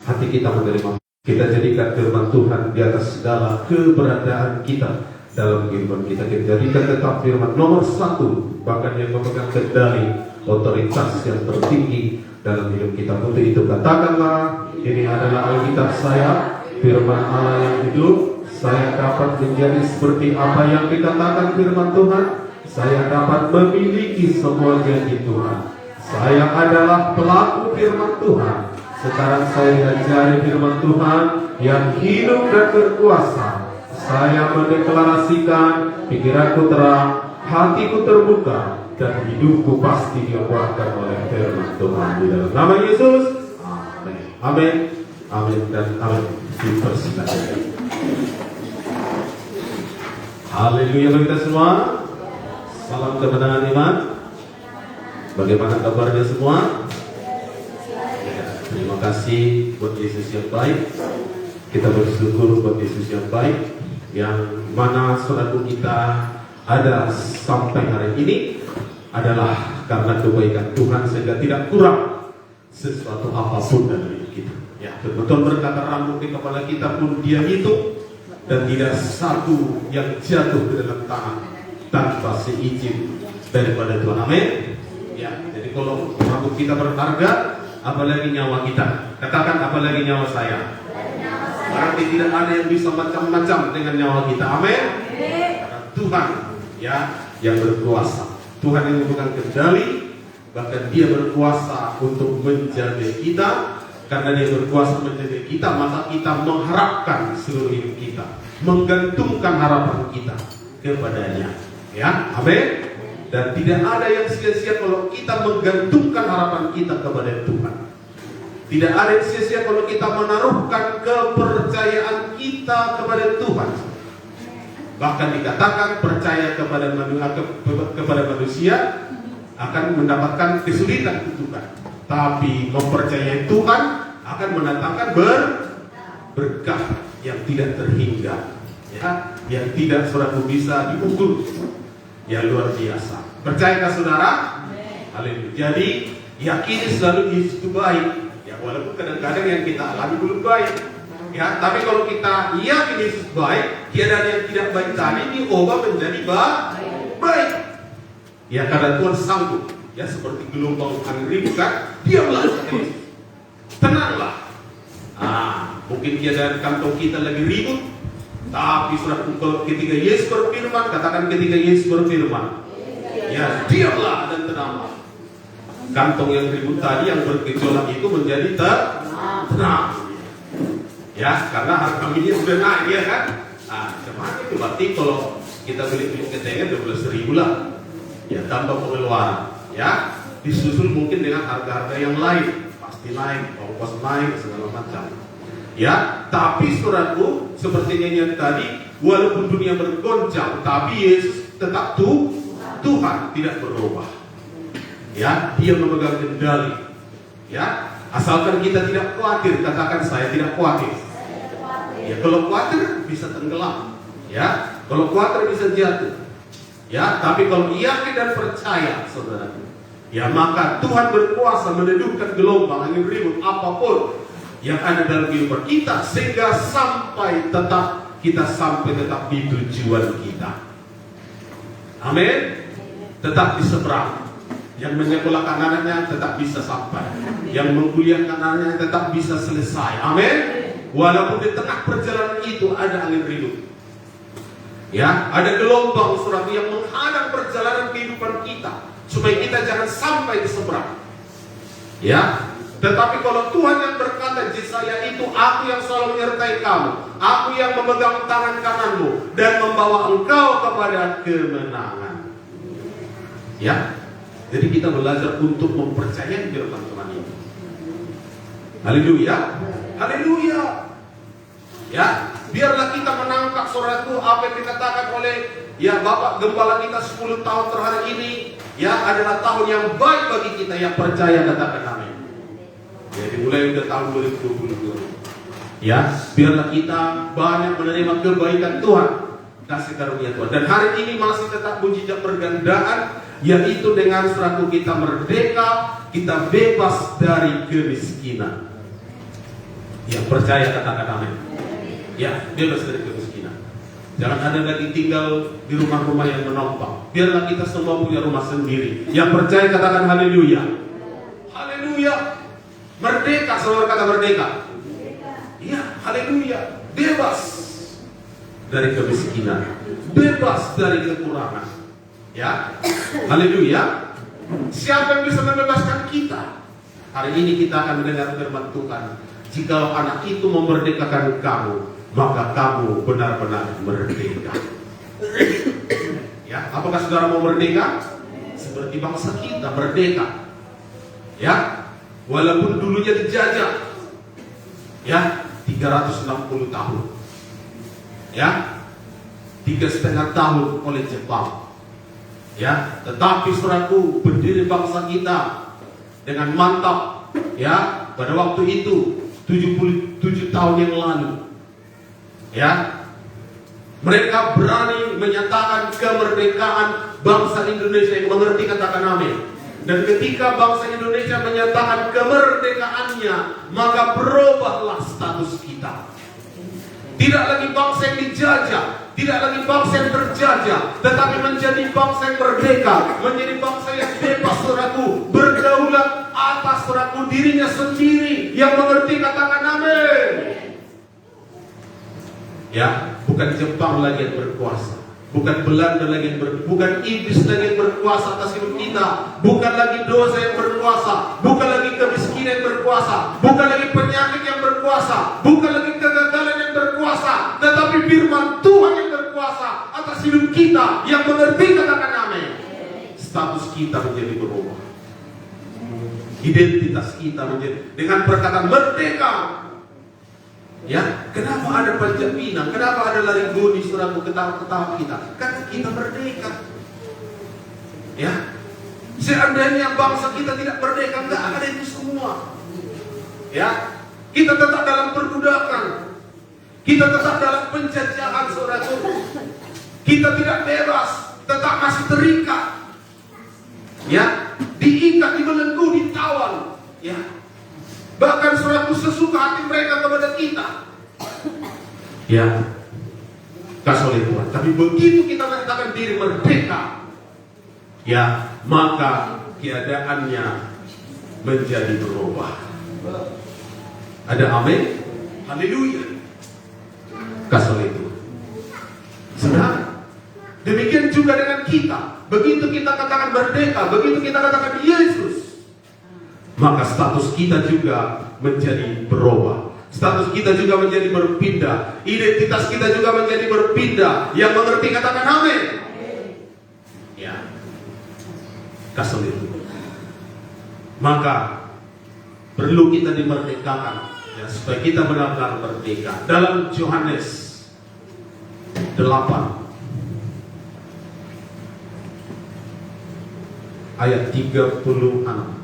hati kita menerima. Kita jadikan firman Tuhan di atas segala keberadaan kita dalam kehidupan kita. Kita jadikan tetap firman nomor satu, bahkan yang memegang kendali, otoritas yang tertinggi dalam hidup kita. Untuk itu katakanlah, ini adalah Alkitab saya, firman Allah yang hidup. Saya dapat menjadi seperti apa yang dikatakan firman Tuhan. Saya dapat memiliki semua janji Tuhan. Saya adalah pelaku firman Tuhan. Sekarang saya diajari firman Tuhan yang hidup dan berkuasa. Saya mendeklarasikan pikiranku terang, hatiku terbuka, dan hidupku pasti dikuatkan oleh firman Tuhan di dalam nama Yesus. Amin. Amin. Amin dan amin. Dipersilakan. Haleluya bagi kita semua. Salam kemenangan iman. Bagaimana kabarnya semua? Terima kasih buat Yesus yang baik. Kita bersyukur buat Yesus yang baik, yang mana saudara kita ada sampai hari ini adalah karena kebaikan Tuhan, sehingga tidak kurang sesuatu apapun dari kita. Ya, betul berkata rambut di kepala kita pun Dia hitung, dan tidak satu yang jatuh ke dalam tangan tanpa seizin daripada Tuhan. Amin. Ya, jadi kalau rambut kita berharga, apalagi nyawa kita. Katakan, apalagi nyawa saya. Berarti tidak ada yang bisa macam-macam dengan nyawa kita. Amin. Karena Tuhan ya yang berkuasa. Tuhan yang memegang kendali, bahkan Dia berkuasa untuk menjaga kita. Karena Dia berkuasa menjaga kita, maka kita mengharapkan seluruh hidup kita, menggantungkan harapan kita kepadanya. Ya, amin. Dan tidak ada yang sia-sia kalau kita menggantungkan harapan kita kepada Tuhan. Tidak ada yang sia-sia kalau kita menaruhkan kepercayaan kita kepada Tuhan. Bahkan dikatakan percaya kepada manusia akan mendapatkan kesulitan kutukan, tapi mempercayai Tuhan akan mendatangkan berkah yang tidak terhingga, ya, yang tidak saudara bisa diukur. Ya, luar biasa. Percayakah saudara? Haleluya. Jadi yakini selalu Yesus itu baik. Ya, walaupun kadang-kadang yang kita alami belum baik. Ya, tapi kalau kita yakin Yesus baik, tiada yang tidak baik tadi diubah menjadi baik. Ya, karena Tuhan sanggup. Ya, seperti gelombang angin ribut kan, diamlah Yesus. Tenanglah. Mungkin tiada kantong kita lagi ribut. Tapi surat ketika Yesus berfirman, katakan ketika Yesus berfirman, ya diamlah dan tenanglah. Kantong yang ribut tadi, yang bergejolak itu menjadi tenang. Ya, karena harga minyak sudah naik, ya kan? Kemana itu? Berarti kalau kita beli ketengan 12.000 lah. Ya, tambah pengeluaran. Ya, disusul mungkin dengan harga-harga yang lain, pasti naik, ongkos naik, segala macam. Ya, tapi saudaraku, seperti nyanyian tadi, walaupun dunia bergoncang, tapi Yesus tetap Tuhan, tidak berubah. Ya, Dia memegang kendali. Ya, asalkan kita tidak khawatir, katakan saya tidak khawatir. Ya, kalau khawatir bisa tenggelam. Ya, kalau khawatir bisa jatuh. Ya, tapi kalau yakin dan percaya, saudaraku, ya maka Tuhan berkuasa meneduhkan gelombang angin ribut apapun yang ada dalam kehidupan kita, sehingga kita sampai tetap di tujuan kita. Amin. Tetap di seberang. Yang menyekolahkan anaknya tetap bisa sampai. Yang mengkuliahkan anaknya tetap bisa selesai. Amin. Walaupun di tengah perjalanan itu ada angin ribut. Ya, ada gelombang surat yang menghadang perjalanan kehidupan kita, supaya kita jangan sampai di seberang. Ya. Tetapi kalau Tuhan yang berkata, Yesaya itu, aku yang selalu menyertai kamu, aku yang memegang tangan kananmu dan membawa engkau kepada kemenangan. Ya, jadi kita belajar untuk mempercayai firman Tuhan ini. Haleluya, haleluya. Ya, biarlah kita menangkap saudaraku apa yang dikatakan oleh ya Bapak Gembala kita 10 tahun terakhir ini. Ya, adalah tahun yang baik bagi kita yang percaya, katakan amin. Jadi mulai dari tahun 2022. Ya, biarlah kita banyak menerima kebaikan Tuhan, kasih karunia Tuhan. Dan hari ini masih tetap mujizat pergandaan, yaitu dengan seraku kita merdeka, kita bebas dari kemiskinan. Yang percaya katakan amin. Ya, bebas dari kemiskinan. Jangan ada lagi tinggal di rumah-rumah yang menopang. Biarlah kita semua punya rumah sendiri. Yang percaya katakan haleluya. Haleluya. Merdeka, saudara kata merdeka. Iya, haleluya. Bebas dari kemiskinan. Bebas dari kekurangan. Ya, haleluya. Siapa yang bisa membebaskan kita? Hari ini kita akan mendengar firman Tuhan. Jikalau anak itu memerdekakan kamu, maka kamu benar-benar merdeka. Ya, apakah saudara mau merdeka? Seperti bangsa kita merdeka. Ya, walaupun dulunya dijajah. Ya, 360 tahun. Ya, 3,5 tahun oleh Jepang. Ya, tetapi saudaraku, berdiri bangsa kita dengan mantap. Ya, pada waktu itu 77 tahun yang lalu. Ya, mereka berani menyatakan kemerdekaan bangsa Indonesia yang mengerti katakan amin. Dan ketika bangsa Indonesia menyatakan kemerdekaannya, maka berubahlah status kita. Tidak lagi bangsa yang dijajah, tidak lagi bangsa yang terjajah, tetapi menjadi bangsa yang merdeka, menjadi bangsa yang bebas, saudaraku, berdaulat atas, saudaraku, dirinya sendiri, yang mengerti katakan amin. Ya, bukan Jepang lagi yang berkuasa, bukan Belanda lagi yang bukan iblis lagi yang berkuasa atas hidup kita, bukan lagi dosa yang berkuasa, bukan lagi kemiskinan yang berkuasa, bukan lagi penyakit yang berkuasa, bukan lagi kegagalan yang berkuasa, tetapi firman Tuhan yang berkuasa atas hidup kita, yang mengerti katakan amin. Status kita menjadi berubah, identitas kita menjadi dengan perkataan merdeka. Ya, kenapa ada Panjat Pinang? Kenapa ada lari goni, saudaraku, ketawa-ketawa kita? Karena kita merdeka. Ya, seandainya bangsa kita tidak merdeka, nggak ada itu semua. Ya, kita tetap dalam perbudakan, kita tetap dalam penjajahan, saudaraku. Kita tidak bebas, tetap masih terikat. Ya, diikat, dibelenggu, ditawan. Ya. Bahkan saudaraku, sesuka hati mereka kepada kita. Ya, kasih oleh Tuhan. Tapi begitu kita menyatakan diri merdeka, ya, maka keadaannya menjadi berubah. Ada amin? Haleluya. Kasih oleh Tuhan. Saudara, demikian juga dengan kita. Begitu kita katakan merdeka, begitu kita katakan Yesus, maka status kita juga menjadi berubah. Status kita juga menjadi berpindah. Identitas kita juga menjadi berpindah. Yang mengerti katakan amin. Ya, kasih itu. Maka perlu kita dimerdekakan, ya, supaya kita benar-benar merdeka. Dalam Yohanes 8 ayat 36.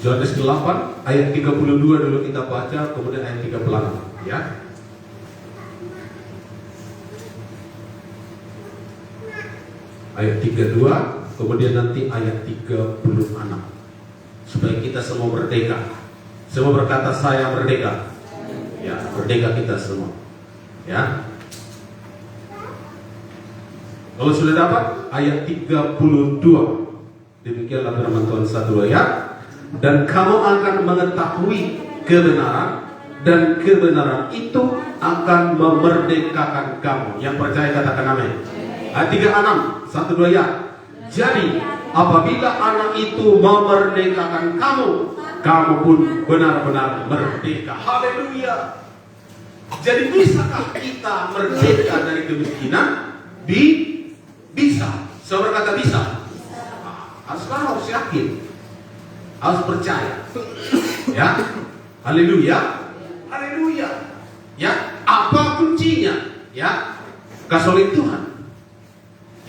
Yohanes 8 ayat 32 dulu kita baca, kemudian ayat 36, ya. Ayat 32, kemudian nanti ayat 36. Supaya kita semua merdeka. Semua berkata saya merdeka. Ya, merdeka kita semua. Ya. Kalau sudah dapat ayat 32. Demikianlah firman Tuhan 1 ayat. Dan kamu akan mengetahui kebenaran, dan kebenaran itu akan memerdekakan kamu. Yang percaya katakan amin. Ayat 36, 1-2 ya. Jadi apabila anak itu memerdekakan kamu, kamu pun benar-benar merdeka. Haleluya. Jadi bisakah kita merdeka dari kemiskinan? Bisa. Saudara kata bisa. Harus yakin, harus percaya. Ya, haleluya, haleluya. Ya, apa kuncinya? Ya, kasih oleh Tuhan.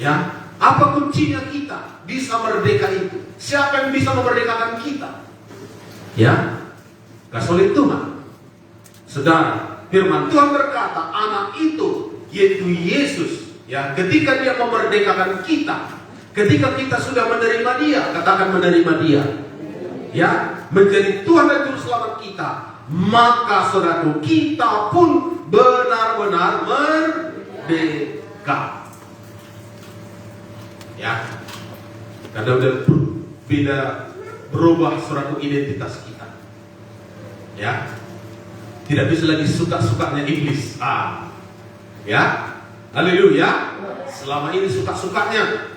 Ya, apa kuncinya kita bisa merdeka itu? Siapa yang bisa memerdekakan kita? Ya, kasih Tuhan. Saudara, firman Tuhan berkata, anak itu yaitu Yesus, ya, ketika dia memerdekakan kita, ketika kita sudah menerima dia, katakan menerima dia, ya, menjadi Tuhan dan Juru Selamat kita, maka saudaraku, kita pun benar-benar merdeka. Ya, karena udah beda, berubah saudaraku identitas kita. Ya, tidak bisa lagi suka-sukanya iblis. Ya, haleluya. Selama ini suka-sukanya,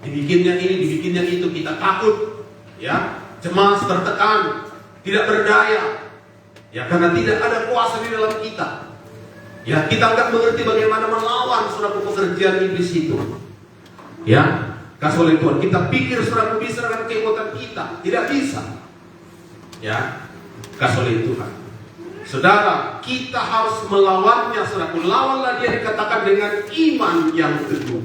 dibikinnya ini, dibikinnya itu, kita takut, ya, cemas, tertekan, tidak berdaya, ya, karena tidak ada kuasa di dalam kita. Ya, kita nggak mengerti bagaimana melawan saudara pekerjaan iblis itu. Ya, kasih oleh Tuhan. Kita pikir saudara bisa dengan kekuatan kita, tidak bisa. Ya, kasih oleh Tuhan. Saudara, kita harus melawannya, saudaraku. Lawanlah dia, dikatakan dengan iman yang teguh.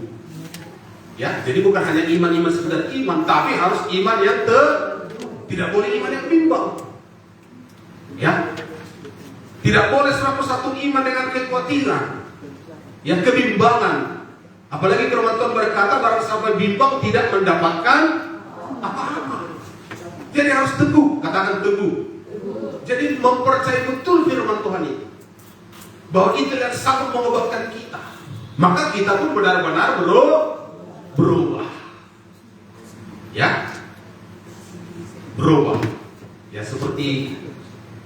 Ya, jadi bukan hanya iman-iman sekedar iman, tapi harus iman yang teguh. Tidak boleh iman yang bimbang. Ya, tidak boleh 100% iman dengan kekhawatiran, yang kebimbangan. Apalagi firman Tuhan berkata, barang siapa bimbang tidak mendapatkan apa-apa. Jadi harus teguh, katakan teguh. Jadi mempercayai betul firman Tuhan itu, bahwa itu yang sanggup mengubahkan kita. Maka kita pun benar-benar berubah. Ya, berubah. Ya, seperti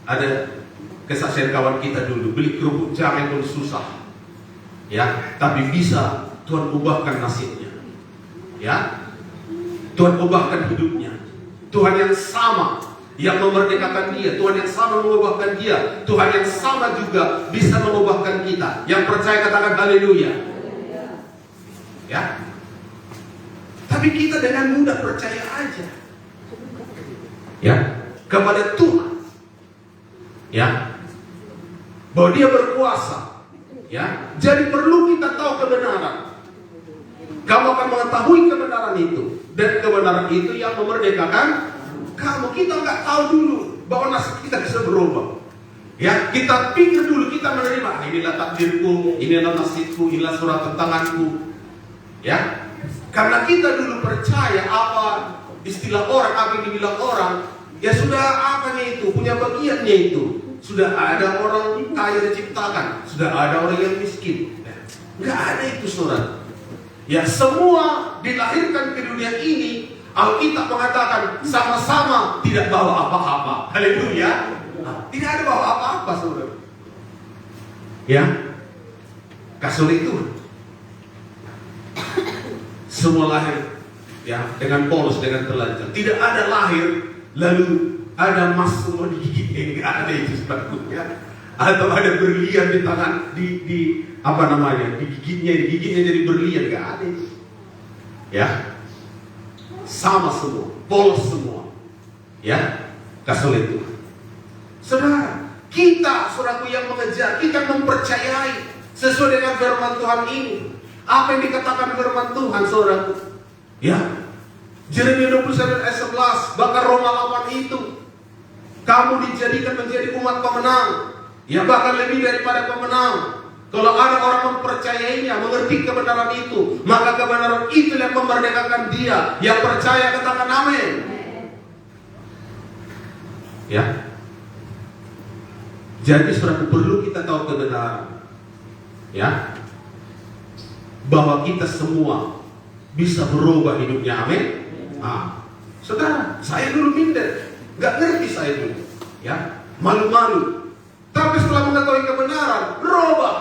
ada kesaksian kawan kita dulu, beli kerupuk jahe pun susah. Ya, tapi bisa Tuhan ubahkan nasibnya. Ya, Tuhan ubahkan hidupnya. Tuhan yang sama yang memerdekakan dia, Tuhan yang sama mengubahkan dia, Tuhan yang sama juga bisa mengubahkan kita. Yang percaya katakan haleluya. Ya, tapi kita dengan mudah percaya aja, ya, kepada Tuhan, ya, bahwa dia berkuasa. Ya, jadi perlu kita tahu kebenaran. Kamu akan mengetahui kebenaran itu, dan kebenaran itu yang memerdekakan kamu. Kita nggak tahu dulu bahwa nasib kita bisa berubah. Ya, kita pikir dulu kita menerima, inilah takdirku, inilah nasibku, inilah surat tanganku. Ya, karena kita dulu percaya apa istilah orang, apa yang dibilang orang, ya sudah apanya itu, punya bagiannya itu. Sudah ada orang kaya diciptakan, sudah ada orang yang miskin. Nggak ada itu surat. Ya, semua dilahirkan ke dunia ini, Alkitab mengatakan sama-sama tidak bawa apa-apa. Haleluya. Tidak ada bawa apa-apa, saudara. Ya, kasih itu. Semua lahir, ya, dengan polos, dengan telanjang. Tidak ada lahir lalu ada emas semua digigit. Enggak ada itu sebetulnya. Atau ada berlian di tangan, di apa namanya, digigitnya jadi berlian. Enggak ada itu. Ya, sama semua, polos semua. Ya, kasih itu. Saudara, kita, saudaraku yang mengejar, kita mempercayai sesuai dengan firman Tuhan ini. Apa yang dikatakan firman Tuhan, saudaraku? Ya, Yeremia 29 ayat 11, bahkan Roma 8 itu, kamu dijadikan menjadi umat pemenang. Ya, bahkan lebih daripada pemenang. Kalau ada orang mempercayainya, mengerti kebenaran itu, maka kebenaran itu yang memerdekakan dia. Yang percaya katakan amin. Ya, jadi saudara, perlu kita tahu kebenaran. Ya, bahwa kita semua bisa berubah hidupnya, amin. Saudara, saya dulu minder, nggak ngerti saya dulu, ya, malu-malu. Tapi setelah mengetahui kebenaran, berubah.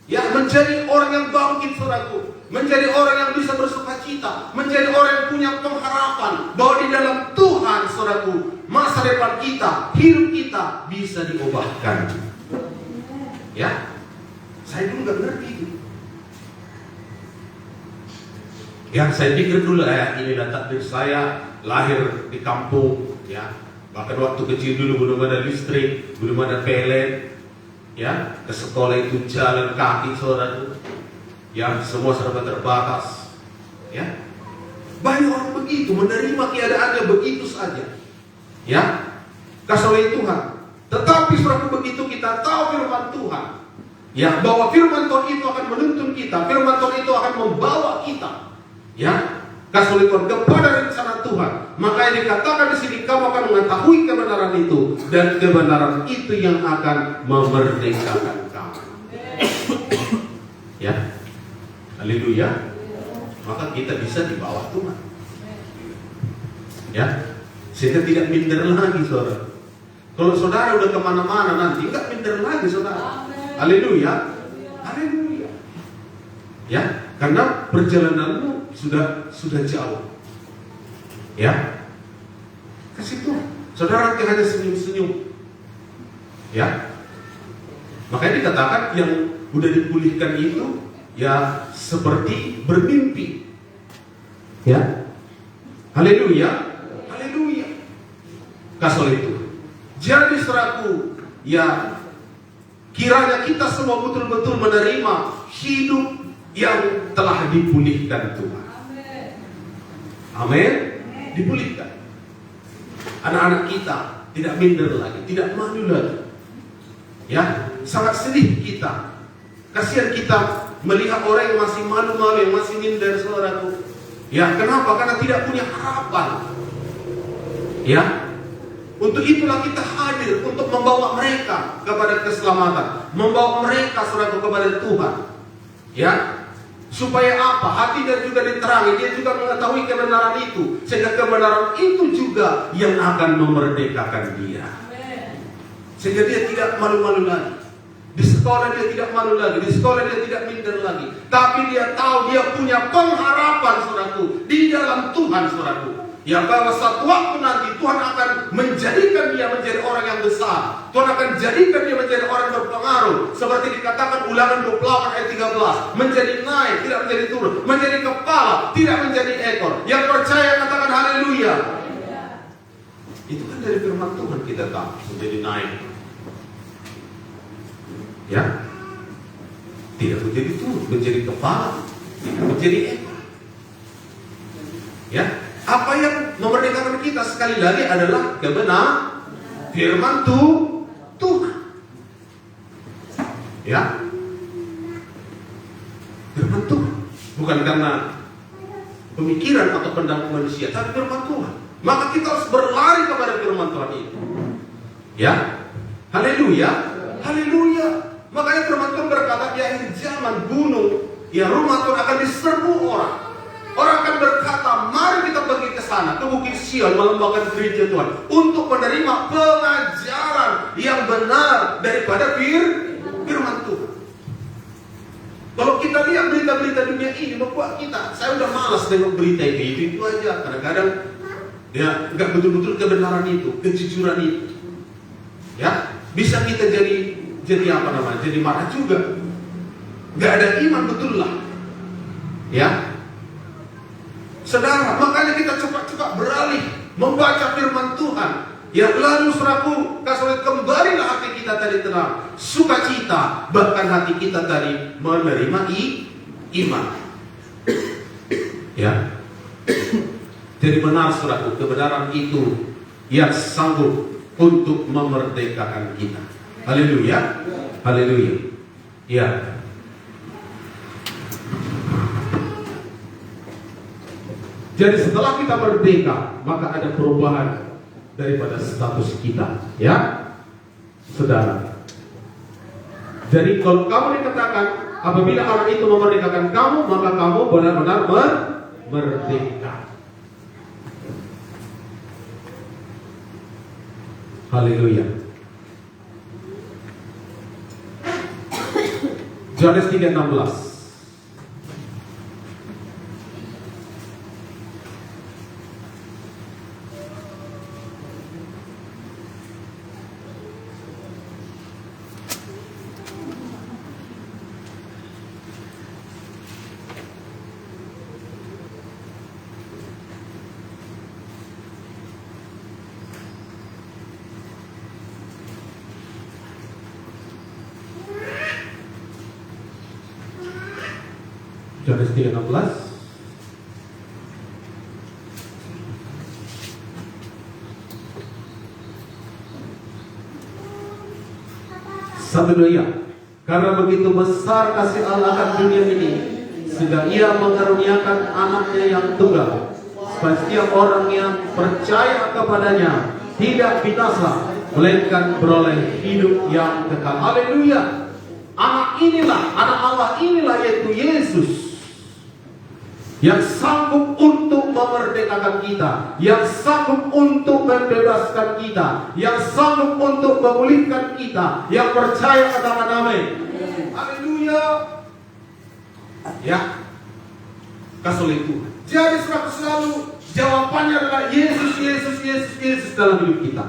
Ya, menjadi orang yang bangkit, saudaraku, menjadi orang yang bisa bersukacita, menjadi orang yang punya pengharapan bahwa di dalam Tuhan, saudaraku, masa depan kita, hidup kita bisa diubahkan. Ya, saya dulu nggak ngerti itu. Ya, saya pikir dulu, ini takdir saya, lahir di kampung, ya. Bahkan waktu kecil dulu belum ada listrik, belum ada pelet, ya. Ke sekolah itu jalan kaki, saudara, ya, semua serba terbatas, ya. Banyak orang begitu, menerima keadaannya begitu saja, ya. kasih oleh Tuhan. Tetapi saudaraku, begitu kita tahu firman Tuhan, ya, bahwa firman Tuhan itu akan menuntun kita, firman Tuhan itu akan membawa kita, ya, kasih oleh Tuhan kepada rencana Tuhan. Makanya dikatakan di sini, kamu akan mengetahui kebenaran itu, dan kebenaran itu yang akan memerdekakan kamu. Ya, haleluya. Maka kita bisa di bawah Tuhan, ya, sehingga tidak minder lagi, saudara. Kalau saudara udah kemana-mana nanti, nggak minder lagi, saudara. Haleluya, haleluya. Ya, karena perjalananmu sudah jauh. Ya, kasih Tuhan. Saudara nanti hanya senyum-senyum. Ya, makanya dikatakan yang udah dipulihkan itu ya seperti bermimpi. Ya, haleluya, haleluya. Kasih itu. Jadi saudaraku, ya, kiranya kita semua betul-betul menerima hidup yang telah dipulihkan Tuhan. Amin. Dipulihkan. Anak-anak kita tidak minder lagi, tidak malu lagi. Ya, sangat sedih kita. Kasihan kita melihat orang yang masih malu-malu, yang masih minder, saudaraku. Ya, kenapa? Karena tidak punya harapan. Ya, untuk itulah kita hadir untuk membawa mereka kepada keselamatan, membawa mereka, saudaraku, kepada Tuhan. Ya, supaya apa? Hatinya juga diterangi, dia juga mengetahui kebenaran itu, sehingga kebenaran itu juga yang akan memerdekakan dia. Sehingga dia tidak malu-malu lagi. Di sekolah dia tidak malu lagi, di sekolah dia tidak minder lagi. Tapi dia tahu dia punya pengharapan, saudaraku, di dalam Tuhan, saudaraku. Ya, bahwa suatu waktu nanti Tuhan akan menjadikan dia menjadi orang yang besar. Tuhan akan jadikan dia menjadi orang yang berpengaruh. Seperti dikatakan Ulangan 28 ayat 13. Menjadi naik, tidak menjadi turun. Menjadi kepala, tidak menjadi ekor. Yang percaya katakan haleluya. Itu kan dari firman Tuhan kita tahu. Menjadi naik, ya, tidak menjadi turun. Menjadi kepala, tidak menjadi ekor. Ya, apa yang memerdekakan kita sekali lagi adalah kebenaran firman Tuhan. Ya, firman Tuhan. Bukan karena pemikiran atau pendapat manusia, tapi firman Tuhan. Maka kita harus berlari kepada firman Tuhan itu. Ya, haleluya, haleluya. Makanya firman Tuhan berkata di akhir zaman gunung, ya, rumah Tuhan akan diserbu orang. Orang akan berkata, mari kita pergi ke sana, ke Bukit Sion, melembangkan gereja Tuhan, untuk menerima pengajaran yang benar daripada firman Tuhan. Kalau kita lihat berita-berita dunia ini, membuat kita, saya udah malas tengok berita itu aja. Kadang-kadang ya nggak betul-betul kebenaran itu, kejujuran itu. Ya, bisa kita jadi apa namanya? Jadi marah juga. Nggak ada iman, betul lah. Ya, saudara, makanya kita cepat-cepat beralih membaca firman Tuhan. Ya, lalu saudaraku, kasih kembalilah hati kita tadi tenang, sukacita, bahkan hati kita tadi menerima iman. Ya, jadi benar saudaraku, kebenaran itu yang sanggup untuk memerdekakan kita. Haleluya, haleluya. Ya. Jadi setelah kita merdeka, maka ada perubahan daripada status kita, ya, saudara. Jadi kalau kamu dikatakan, apabila Allah itu memerdekakan kamu, maka kamu benar-benar merdeka. Haleluya. Yohanes 3:16. Yohanes 3:16. Satu dua ya. Karena begitu besar kasih Allah akan dunia ini, sehingga Ia mengaruniakan anaknya yang tunggal, supaya setiap orang yang percaya kepadanya tidak binasa, melainkan beroleh hidup yang kekal. Haleluya. Anak Allah inilah yaitu Yesus, yang sanggup untuk memerdekakan kita, yang sanggup untuk membebaskan kita, yang sanggup untuk memulihkan kita, yang percaya katakan amin. Haleluya. Ya, kasih Tuhan. Jadi selalu jawabannya adalah Yesus, Yesus, Yesus, Yesus dalam hidup kita.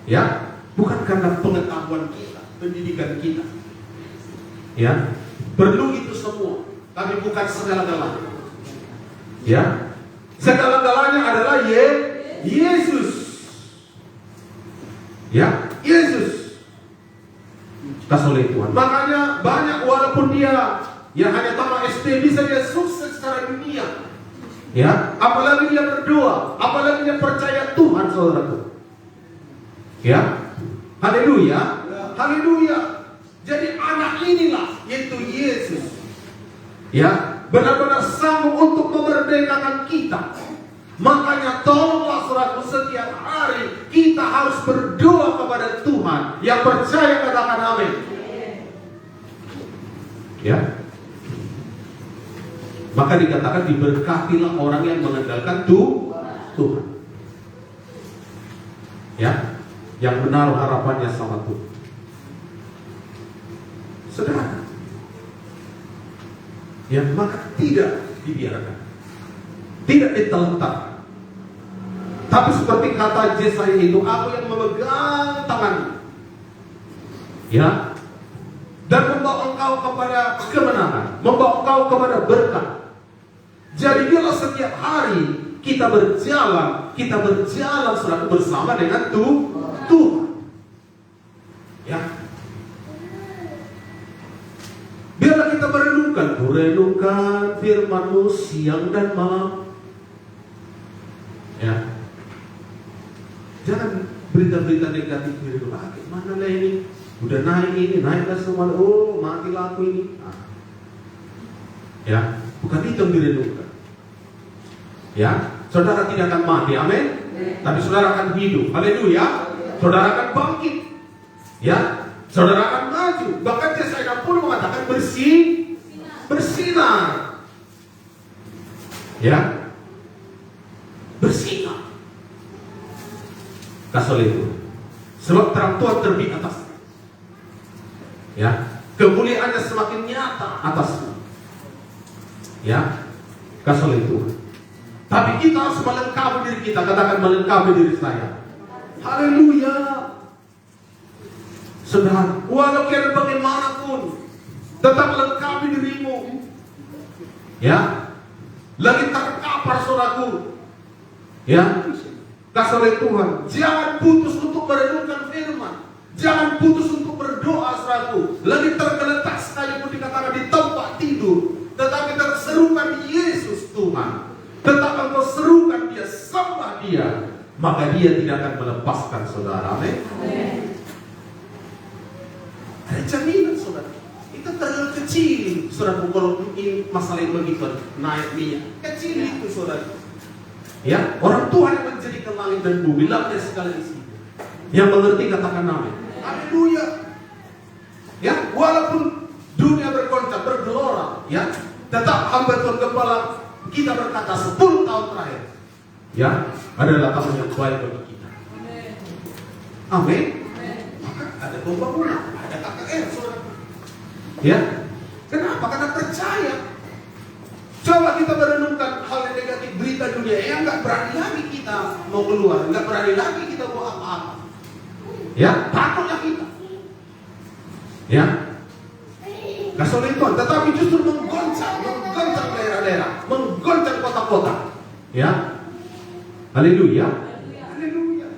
Ya, bukan karena pengetahuan kita, pendidikan kita. Ya, perlu itu semua, tapi bukan segala-galanya. Ya, segala-galanya adalah Yesus. Ya, Yesus. Kasih Tuhan. Makanya banyak walaupun dia yang hanya tamat SD bisa dia sukses secara dunia. Ya, apalagi dia berdoa, apalagi dia percaya Tuhan, saudaraku. Ya, haleluya, haleluya. Jadi anak inilah yaitu Yesus. Ya, benar-benar sanggup untuk memerdekakan kita. Makanya tolonglah saudaraku, setiap hari kita harus berdoa kepada Tuhan. Yang percaya katakan amin. Ya. Maka dikatakan diberkatilah orang yang mengandalkan Tuhan. Ya, yang menaruh harapannya sama Tuhan. Saudara, ya, maka tidak dibiarkan, tidak ditelantar. Tapi seperti kata Yesaya itu, aku yang memegang tanganmu, ya, dan membawa engkau kepada kemenangan, membawa engkau kepada berkat. Jadi biarlah setiap hari kita berjalan saudara, bersama dengan Tuhan. Ya. Biarlah kita merenungkan firman-Mu siang dan malam. Ya. Jangan berita-berita negatif diri lagi. Mana lah ini? Udah naiklah semua. Oh, matilah aku ini. Nah. Ya, bukan itu yang direnungkan. Ya, saudara tidak akan mati, amin. Tapi saudara akan hidup, haleluya. Saudara akan bangkit. Ya, saudara akan maju. Bahkan Yesaya pun mengatakan bersinar. Ya, bersinar. Kasih itu. Sebab terang Tuhan terbit atas. Ya, kemuliaannya semakin nyata atasmu. Ya, kasih itu. Tapi kita harus melengkapi diri kita. Katakan melengkapi diri saya. Haleluya. Saudara, walau kira bagaimanapun, tetap lengkapi dirimu. Ya, lagi terkapar saudaraku. Ya, kasih oleh Tuhan. Jangan putus untuk merenungkan firman. Jangan putus untuk berdoa saudaraku. Lagi tergeletak sekalipun dikatakan di tempat tidur, tetapi terserukan Yesus Tuhan. Tetap engkau serukan dia, sembah dia, maka dia tidak akan melepaskan saudara. Amin. Ada jaminan saudara. Itu terlalu kecil saudara. Kalau ini masalah yang begitu naik minyak, kecil itu saudara. Ya, orang Tuhan yang menjadikan langit dan bumi, lapnya segala isi. Yang mengerti katakan amin. Haleluya. Ya, walaupun dunia bergoncang, bergelora, ya, tetap hamba Tuhan Gembala kita berkata 10 tahun terakhir, ya, adalah tahun yang baik bagi kita. Amin. Maka ada pembangunan, ada KKR, saudara. Ya, kenapa? Karena percaya. Coba kita merenungkan hal yang negatif, berita dunia yang nggak berani lagi kita mau keluar, nggak berani lagi kita mau apa-apa. Ya, takutlah kita. Ya, kasih oleh Tuhan, tetapi justru menggoncang daerah-daerah, menggoncang kota-kota. Ya, haleluya, haleluya.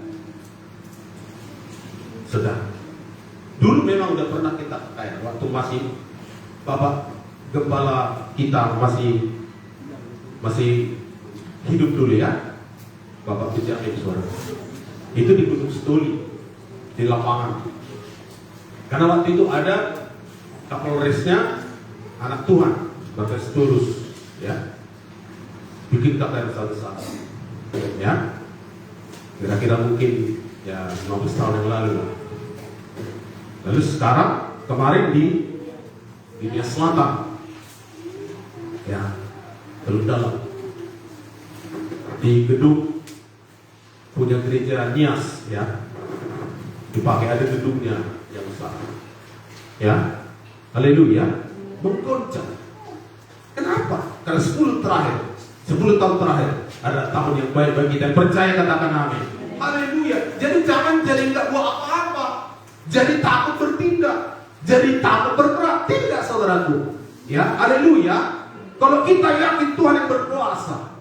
Sudah. Dulu memang udah pernah kita kayak waktu masih Bapak Gembala kita masih hidup dulu ya, Bapak Pujian suara. Itu di Gunung Setuli, di lapangan. Karena waktu itu ada Kapolresnya anak Tuhan, Bapak Sturus, ya, bikin KPR besar-besar, ya, kira-kira mungkin ya 15 tahun yang lalu. Lalu sekarang kemarin di Dunia Selatan, ya, lalu dalam di gedung punya gereja Nias, ya, dipakai ada gedungnya yang besar, ya, haleluya, menggoncang. Kenapa? Karena 10 tahun terakhir ada tahun yang baik bagi kita. Percaya, katakan amin. Haleluya. Jadi jangan jadi nggak buat apa-apa. Jadi takut bertindak. Jadi takut bergerak. Tidak, saudaraku. Ya, haleluya. Kalau kita yakin Tuhan yang berkuasa,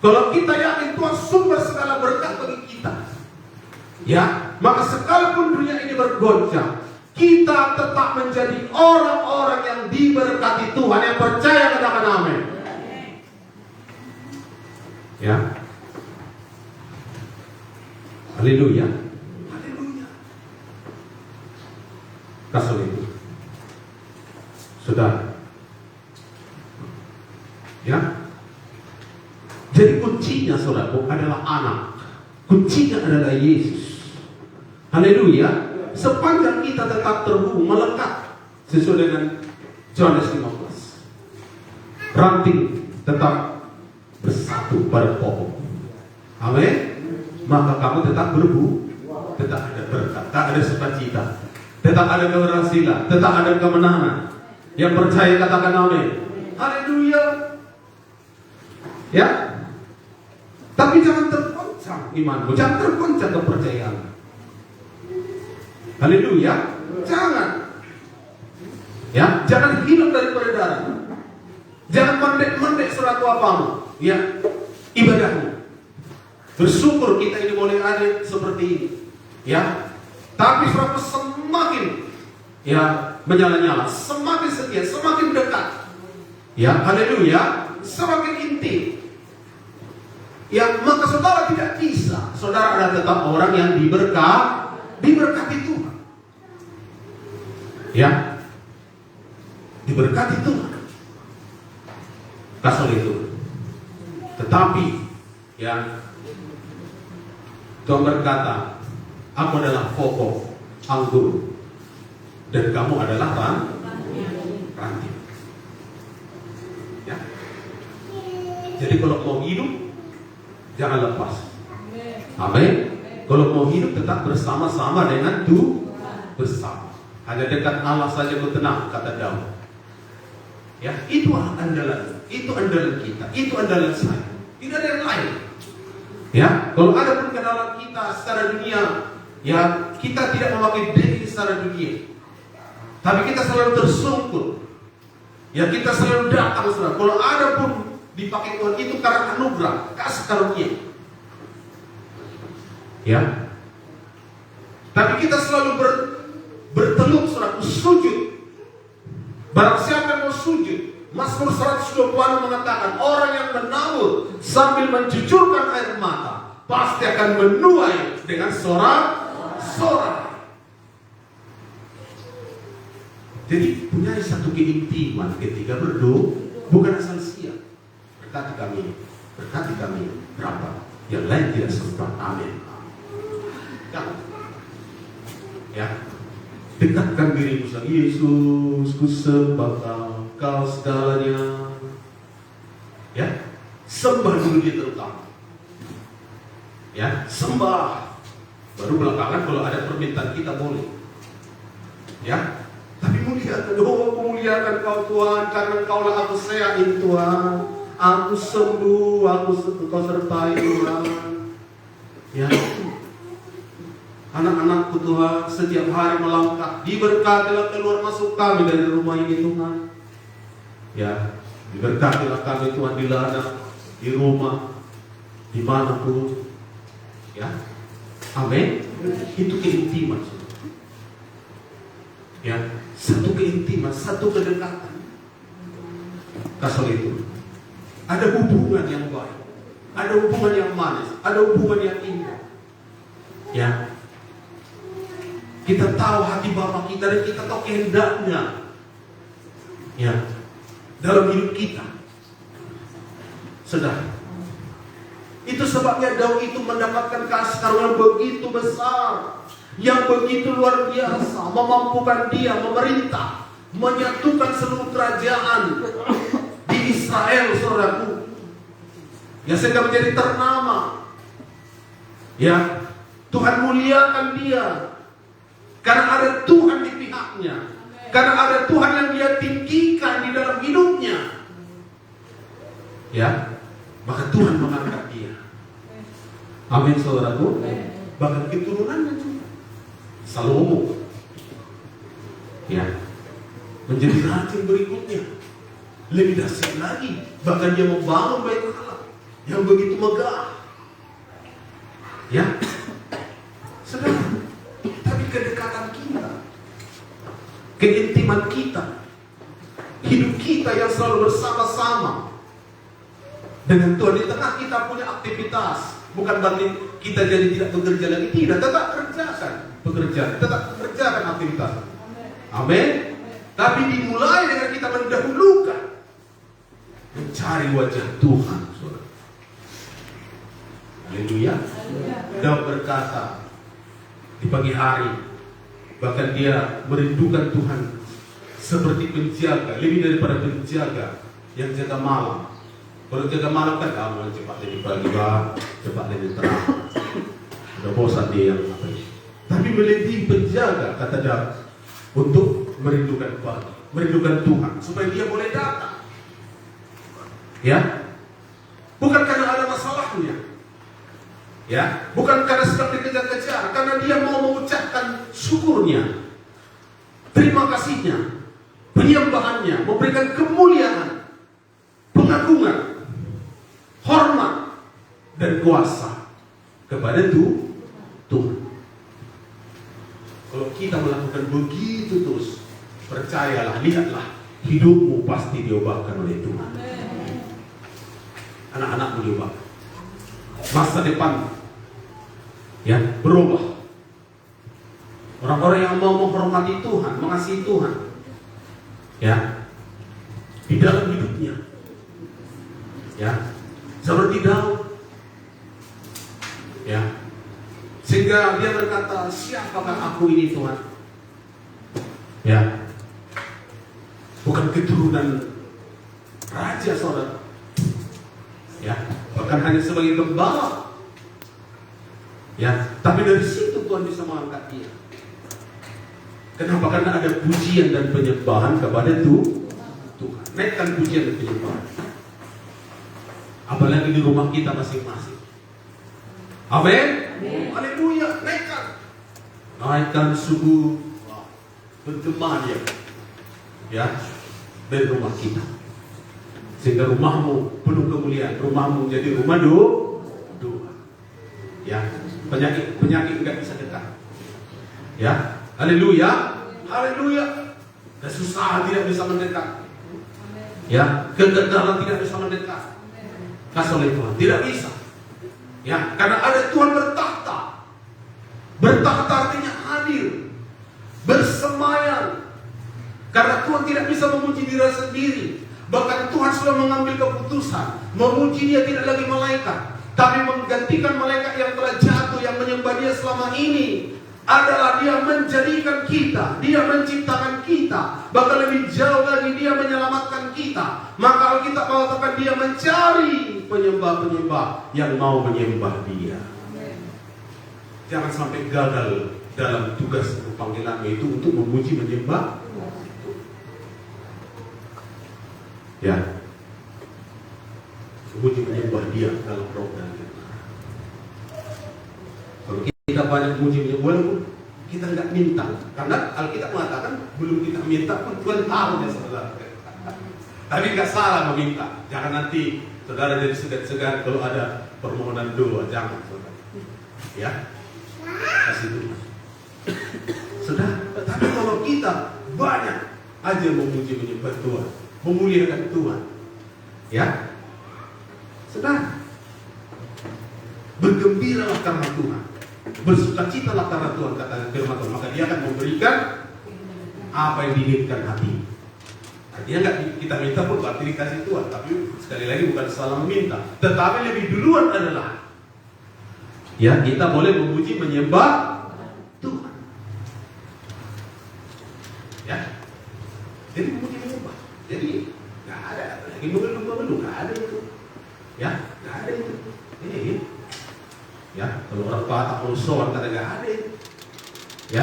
kalau kita yakin Tuhan sumber segala berkat bagi kita, ya, maka sekalipun dunia ini bergoncang, kita tetap menjadi orang-orang yang diberkati Tuhan. Yang percaya, katakan amin. Ya, haleluya, haleluya. Kasih itu, sudah, ya. Jadi kuncinya, saudaraku, adalah anak. Kuncinya adalah Yesus. Haleluya. Sepanjang kita tetap terhubung, melekat sesuai dengan Yohanes 15, ranting tetap bersatu pada pokok. Amin. Maka kamu tetap tetap ada berkat, tetap ada sukacita, tetap ada keberhasilan, tetap ada kemenangan. Yang percaya, katakan amin. Haleluya. Ya. Tapi jangan tergoncang imanmu, jangan tergoncang kepercayaanmu. Haleluya. Jangan. Ya, jangan hilang dari peredaran. Jangan mendek-mendek surat apamu. Ya, ibadahmu. Bersyukur kita ini boleh ada seperti ini. Ya. Tapi suratmu semakin, ya, menyala-nyala, semakin setia, semakin dekat. Ya, haleluya, semakin intim. Ya, maka saudara tidak bisa. Saudara adalah tetap orang yang diberkati Tuhan. Ya, diberkati Tuhan. Kasih itu. Tetapi, ya, Tuhan berkata, aku adalah pokok anggur dan kamu adalah ranting. Ya. Jadi kalau mau hidup, jangan lepas. Amin. Kalau mau hidup tetap bersama-sama dengan Tuhan, bersama. Hanya dekat Allah saja kau tenang, kata Daud. Ya, itu andalan, itu andalan kita, itu andalan saya. Tidak ada yang lain. Ya, kalau ada pun kenalan kita secara dunia, ya, kita tidak memakai diri secara dunia. Tapi kita selalu tersungkur. Ya, kita selalu datang, saudara. Kalau ada pun dipakai Tuhan, itu karena anugerah, kasih karunia. Ya. Tapi kita selalu berteluk, saudara, sujud. Barang siapa yang mau sujud, Mazmur 126 mengatakan, orang yang menabur sambil mencucurkan air mata pasti akan menuai dengan sorak-sorai. Jadi punya satu keintiman ketika berdoa, bukan asal siap. Berkati kami berapa, yang lain tidak sempat. Amin. Ya, dekatkan dirimu sama Yesus, ku sembah kau segalanya. Ya, sembah dulu dia terutama. Ya, sembah. Baru belakangan kalau ada permintaan kita boleh. Ya, tapi muliakan kau Tuhan, karena kaulah aku sayangi Tuhan. Aku sembuh, kau sertai Tuhan. Ya, anak-anakku Tuhan setiap hari melangkah, diberkatilah keluar masuk kami dari rumah ini Tuhan. Ya, diberkatilah kami Tuhan di ladang, di rumah, dimanapun. Ya, amin. Itu keintiman. Ya, satu keintiman, satu kedekatan. Kasih itu. Ada hubungan yang baik, ada hubungan yang manis, ada hubungan yang indah. Ya. Kita tahu hati Bapa kita dan kita tahu kehendaknya. Ya, dalam hidup kita. Saudara, itu sebabnya Daud itu mendapatkan kasih karunia yang begitu besar, yang begitu luar biasa, memampukan dia memerintah, menyatukan seluruh kerajaan di Israel, saudaraku. Ya, sehingga menjadi ternama. Ya, Tuhan muliakan dia karena ada Tuhan di pihaknya, karena ada Tuhan yang dia tinggikan di dalam hidupnya. Ya, maka Tuhan mengangkat dia. Amin, saudaraku. Bahkan keturunannya juga Salomo, ya, menjadi raja berikutnya lebih dahsyat lagi. Bahkan dia membangun bait Allah yang begitu megah. Ya, saudara. Tapi kedekatan kita, keintiman kita, hidup kita yang selalu bersama-sama dengan Tuhan. Di tengah kita punya aktivitas, bukan berarti kita jadi tidak bekerja lagi. Tidak, tetap kerjakan pekerjaan, tetap kerjakan aktivitas. Amin. Tapi dimulai dengan kita mendahulukan mencari wajah Tuhan. Haleluya. Daud berkata di pagi hari, bahkan dia merindukan Tuhan seperti penjaga, lebih daripada penjaga yang jaga malam. Kalau jaga malam kan kamu cepat jadi pagi, cepat jadi terang. Udah bosan dia yang apa ini. Tapi melebihi penjaga, kata Daud, untuk merindukan pagi, merindukan Tuhan, supaya dia boleh datang. Ya, bukan karena ada masalahnya. Ya, bukan karena sedang dikejar-kejar, karena dia mau mengucapkan syukurnya, terima kasihnya, penyembahannya, memberikan kemuliaan, pengagungan, hormat, dan kuasa kepada Tuhan. Kalau kita melakukan begitu terus, percayalah, lihatlah, hidupmu pasti diubahkan oleh Tuhan. Anak-anakmu diubahkan. Masa depan ya berubah. Orang-orang yang mau menghormati Tuhan, mengasihi Tuhan, ya, di dalam hidupnya, ya, seperti Daud, ya, sehingga dia berkata, siapakah aku ini Tuhan? Ya, bukan keturunan raja, saudara, ya, bahkan hanya sebagai gembala, ya, tapi dari situ Tuhan bisa mengangkat dia. Kenapa? Karena ada pujian dan penyembahan kepada Tuhan. Naikkan pujian dan penyembahan, apalagi di rumah kita masing-masing. Amin. Haleluya. Naikkan suhu bergema dia, ya, dari rumah kita, sehingga rumahmu penuh kemuliaan, rumahmu jadi rumah doa. Ya, penyakit nggak bisa dekat. Ya, haleluya, haleluya. Kesusahan tidak bisa mendekat. Ya, kegagalan tidak bisa mendekat. Kasih oleh Tuhan tidak bisa. Ya, karena ada Tuhan bertahta. Bertahta artinya hadir, bersemayam. Karena Tuhan tidak bisa memuji diri sendiri. Bahkan Tuhan sudah mengambil keputusan memuji dia tidak lagi malaikat, tapi menggantikan malaikat yang telah jatuh, yang menyembah dia selama ini. Adalah dia menjadikan kita, dia menciptakan kita, bahkan lebih jauh lagi dia menyelamatkan kita. Maka Alkitab mengatakan dia mencari penyembah-penyembah yang mau menyembah dia. Jangan sampai gagal dalam tugas panggilan itu untuk memuji menyembah. Ya, memuji menyembah dia dalam roh dan kebenaran. Kalau kita banyak memuji menyembah, walaupun kita nggak minta, karena Alkitab mengatakan belum kita minta pun Tuhan tahu ya saudara. Tapi nggak salah meminta. Jangan nanti saudara jadi segan-segan kalau ada permohonan doa, jangan saudara. Ya, kasih Tuhan. Saudara, tapi kalau kita banyak aja memuji menyembah Tuhan, memuliakan Tuhan, ya, saudara, bergembiralah karena Tuhan, bersukacitalah karena Tuhan, kata firman Tuhan. Maka Dia akan memberikan apa yang diinginkan hati. Artinya nggak kita minta pun berarti dikasih Tuhan. Tapi sekali lagi bukan salah meminta, tetapi lebih duluan adalah ya kita boleh memuji menyembah Tuhan. Ya, jadi memuji menyembah. Jadi nggak ada lagi mengeluh, nggak ada itu. Ya, nggak ada itu. Ini ya, kalau orang patah kalau soal kata nggak ada itu. Ya,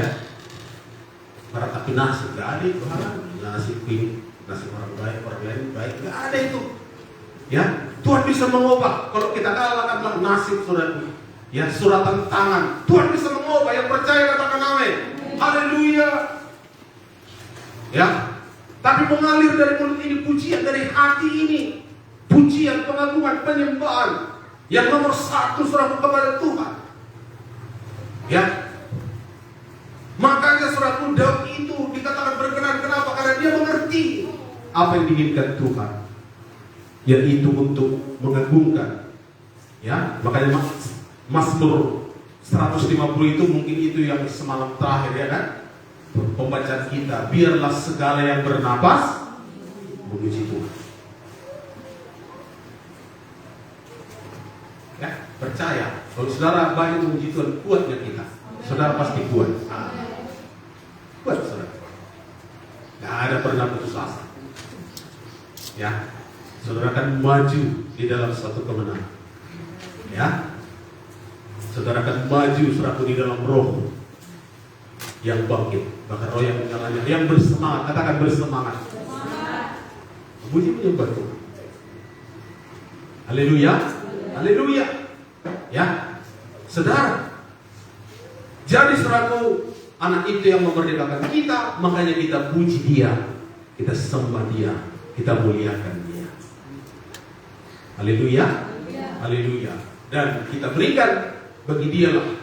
para tapi nasib nggak ada itu. Nasib ini, nasib orang baik, orang lain baik, nggak ada itu. Ya, Tuhan bisa mengubah. Kalau kita katakanlah nasib saudara, ya suratan tangan, Tuhan bisa mengubah. Yang percaya katakan amin. Haleluya. Ya, tapi mengalir dari mulut ini pujian dari hati ini, pujian, pengagungan, penyembahan yang nomor satu saudara kepada Tuhan. Ya, makanya saudara Daud itu dikatakan berkenan. Kenapa? Karena dia mengerti apa yang diinginkan Tuhan, yaitu untuk mengagungkan. Ya, makanya Mazmur 150 itu mungkin itu yang semalam terakhir ya kan, pembacaan kita. Biarlah segala yang bernapas memuji Tuhan. Ya, percaya kalau saudara baik memuji Tuhan, kuatnya kita. Saudara pasti kuat. Kuat saudara. Gak ada pernah putus asa. Ya, saudara akan maju di dalam suatu kemenangan. Ya, saudara akan maju saudara di dalam roh yang bangkit, bahkan roh yang menyalanya, yang bersemangat. Katakan bersemangat. Puji menyembah Tuhan. Haleluya, haleluya. Ya, saudara. Jadi saudaraku, anak itu yang memerdekakan kita, makanya kita puji Dia, kita sembah Dia, kita muliakan Dia. Haleluya, haleluya. Dan kita berikan bagi Dialah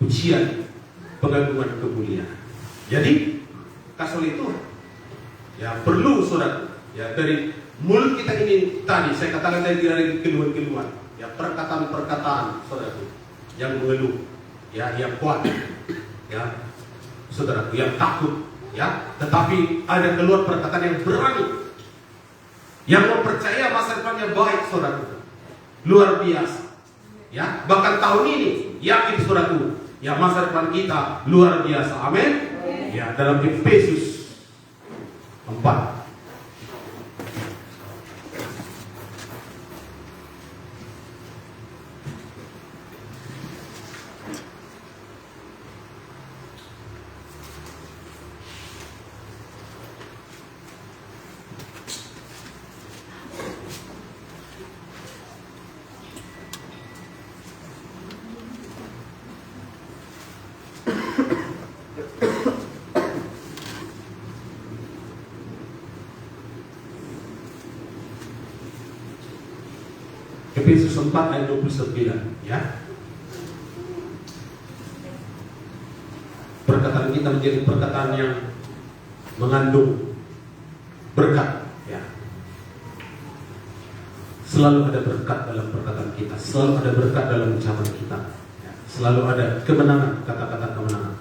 pujian, pengagungan, kemuliaan. Jadi kasih itu ya perlu saudara, ya dari mulut kita ini tadi saya katakan tadi dari keluhan-keluhan, ya perkataan-perkataan saudara yang mengeluh, ya yang kuat, ya saudara yang takut, ya tetapi ada keluar perkataan yang berani, yang mempercaya masa depannya baik saudara, luar biasa. Ya, bahkan tahun ini yakin saudaraku, ya masa depan kita luar biasa. Amin. Ya, dalam Efesus 4. Efesus 4 ayat 29, ya. Perkataan kita menjadi perkataan yang mengandung berkat, ya. Selalu ada berkat dalam perkataan kita, selalu ada berkat dalam ucapan kita, ya. Selalu ada kemenangan, kata-kata kemenangan.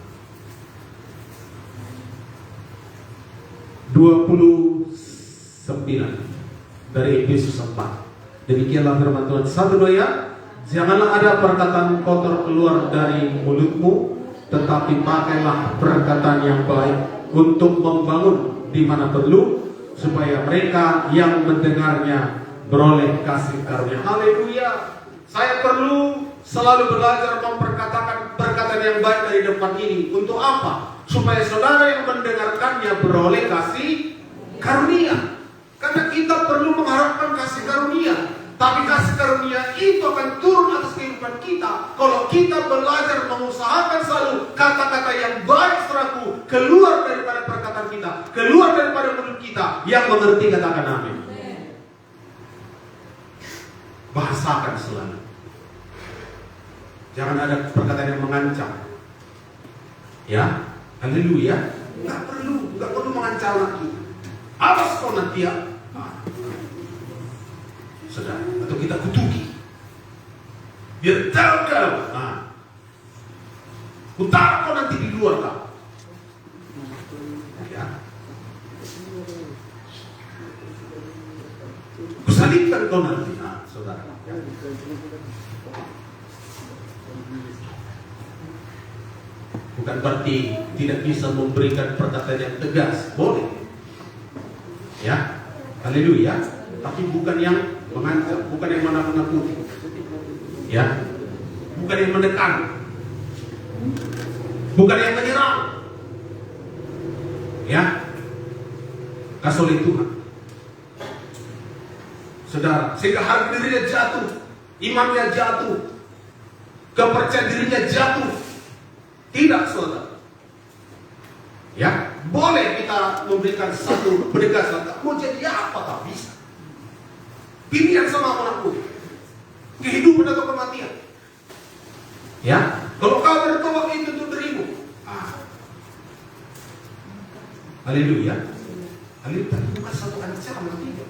29 dari Efesus 4. Demikianlah firman Tuhan. 1-2 ya. Janganlah ada perkataan kotor keluar dari mulutmu, tetapi pakailah perkataan yang baik untuk membangun di mana perlu, supaya mereka yang mendengarnya beroleh kasih karunia. Haleluya. Saya perlu selalu belajar memperkatakan perkataan yang baik dari depan ini. Untuk apa? Supaya saudara yang mendengarkannya beroleh kasih karunia. Karena kita perlu mengharapkan kasih karunia. Tapi kasih karunia itu akan turun atas kehidupan kita kalau kita belajar mengusahakan selalu kata-kata yang baik saudaraku keluar daripada perkataan kita, keluar daripada mulut kita. Yang mengerti katakan amin. Bahasakan selalu. Jangan ada perkataan yang mengancam. Ya, haleluya. Nggak perlu mengancam lagi. Awas kau nanti ya. Saudara, atau kita kutuki. Biar tahu kau. Utara kau nanti di luar kau. Ya. Kusalibkan kau nanti, saudara. Ya. Bukan berarti tidak bisa memberikan perkataan yang tegas, boleh. Ya, haleluya. Tapi bukan yang mengancam, bukan yang menakut-nakuti. Ya, bukan yang menekan, bukan yang menyerang. Ya, kasih oleh Tuhan. Saudara, sehingga harga dirinya jatuh, imannya jatuh, kepercayaan dirinya jatuh. Tidak, saudara. Ya, boleh kita memberikan satu penegasan. Mau jadi apa tak bisa? Pilihan sama aku. Kehidupan atau kematian. Ya, kalau kau bertobat itu untuk dirimu. Haleluya. Haleluya. Tapi bukan satu ancaman tidak.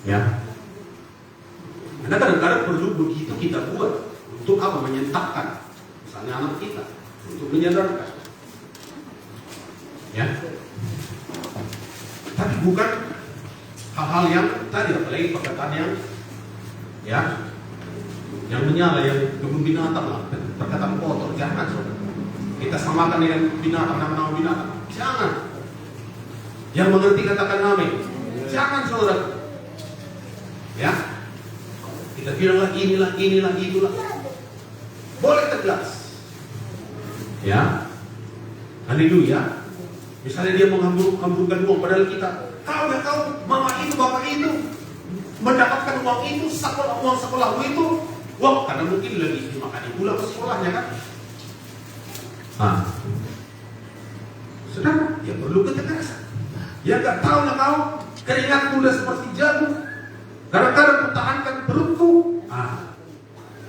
Ya. Karena kadang-kadang perlu begitu kita buat untuk apa? Menyentakkan. Misalnya anak kita untuk menyadarkan. Ya. Tapi bukan hal-hal yang tadi, apalagi perkataan yang menyala, yang kebun binatang lah, perkataan kotor, jangan saudara. Kita samakan dengan binatang, nama-nama binatang, jangan. Yang mengerti katakan amin. Jangan saudara. Ya, kita bilanglah inilah, itulah. Boleh tegas. Ya, haleluya. Misalnya dia menghamburkan uang, padahal kita kau mama itu, bapak itu mendapatkan uang itu, uang sekolahmu itu, uang karena mungkin lagi dimakan pula ke sekolahnya kan. Saudara, ya perlu ketegasan. Ya nggak tahu lah kau, keringatmu udah seperti jagung, kadang-kadang pertahankan perutku.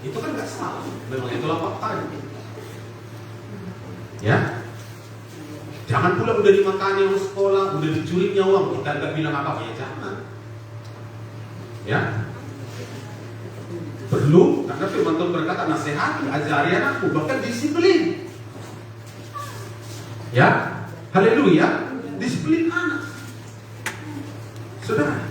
Itu kan nggak salah, memang itulah faktanya. Ya. Jangan pula udah dimakani uang sekolah, udah dicurinya uang, kita nggak bilang apa-apa, ya jangan. Ya, perlu, karena firman Tuhan berkata nasihati, ajari anakku, bahkan disiplin. Ya, haleluya, disiplin anak. Saudara,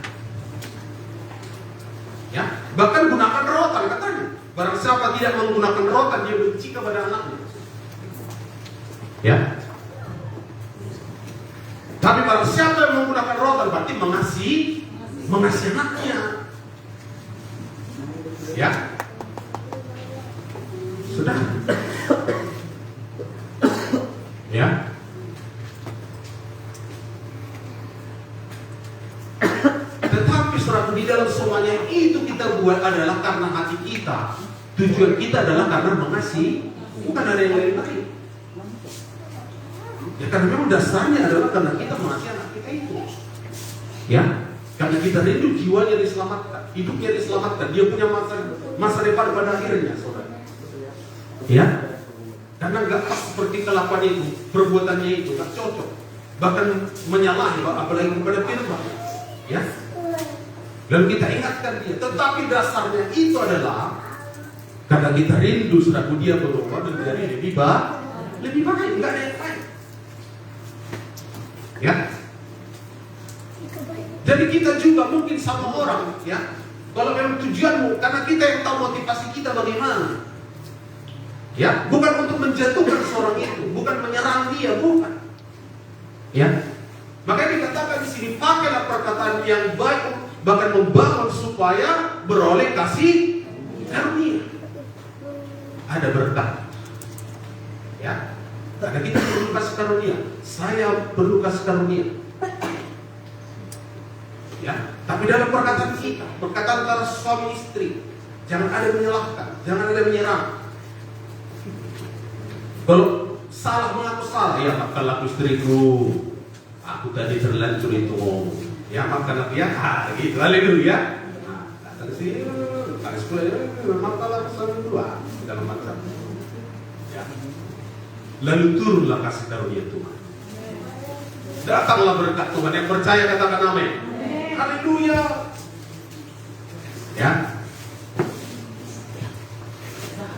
ya, bahkan gunakan rotan katanya. Barang siapa tidak menggunakan rotan, dia benci kepada anaknya. Ya. Tapi barang siapa yang menggunakan rotan berarti mengasihi anaknya. Ya. Sudah. Ya. Tetapi saudara, di dalam semuanya itu kita buat adalah karena hati kita. Tujuan kita adalah karena mengasihi, bukan ada yang lain-lain. Ya karena memang dasarnya adalah karena kita mengasihi anak kita itu. Ya, karena kita rindu jiwanya diselamatkan, hidupnya diselamatkan, dia punya masa depan pada akhirnya, saudara. Ya, karena nggak pas seperti kelakuan itu, perbuatannya itu nggak cocok, bahkan menyalahi, apalagi kepada firman. Ya, lalu kita ingatkan dia. Tetapi dasarnya itu adalah karena kita rindu saudara, dia berubah menjadi lebih baik, nggak ada yang lain. Ya, jadi kita juga mungkin sama orang, ya. Kalau memang tujuanmu, karena kita yang tahu motivasi kita bagaimana, ya, bukan untuk menjatuhkan seorang itu, bukan menyerang dia, bukan. Ya, makanya dikatakan di sini pakailah perkataan yang baik, bahkan membangun supaya beroleh kasih karunia. Ada berkat, ya. Karena kita perlu kasih karunia. Saya perlu kasih karunia. Ya, tapi dalam perkataan kita, perkataan antara suami istri, jangan ada menyalahkan, jangan ada menyerang. Kalau salah mengaku salah, ya maafkanlah istriku, aku tadi terlanjur itu, ya maafkanlah dia, gitu, haleluya. Nah, dari sini, dari sekolah, maafkanlah suami dua dalam macam. Ya. Lalu turunlah kasih karunia Tuhan. Datanglah berkat Tuhan. Yang percaya katakan amin. Haleluya. Ya.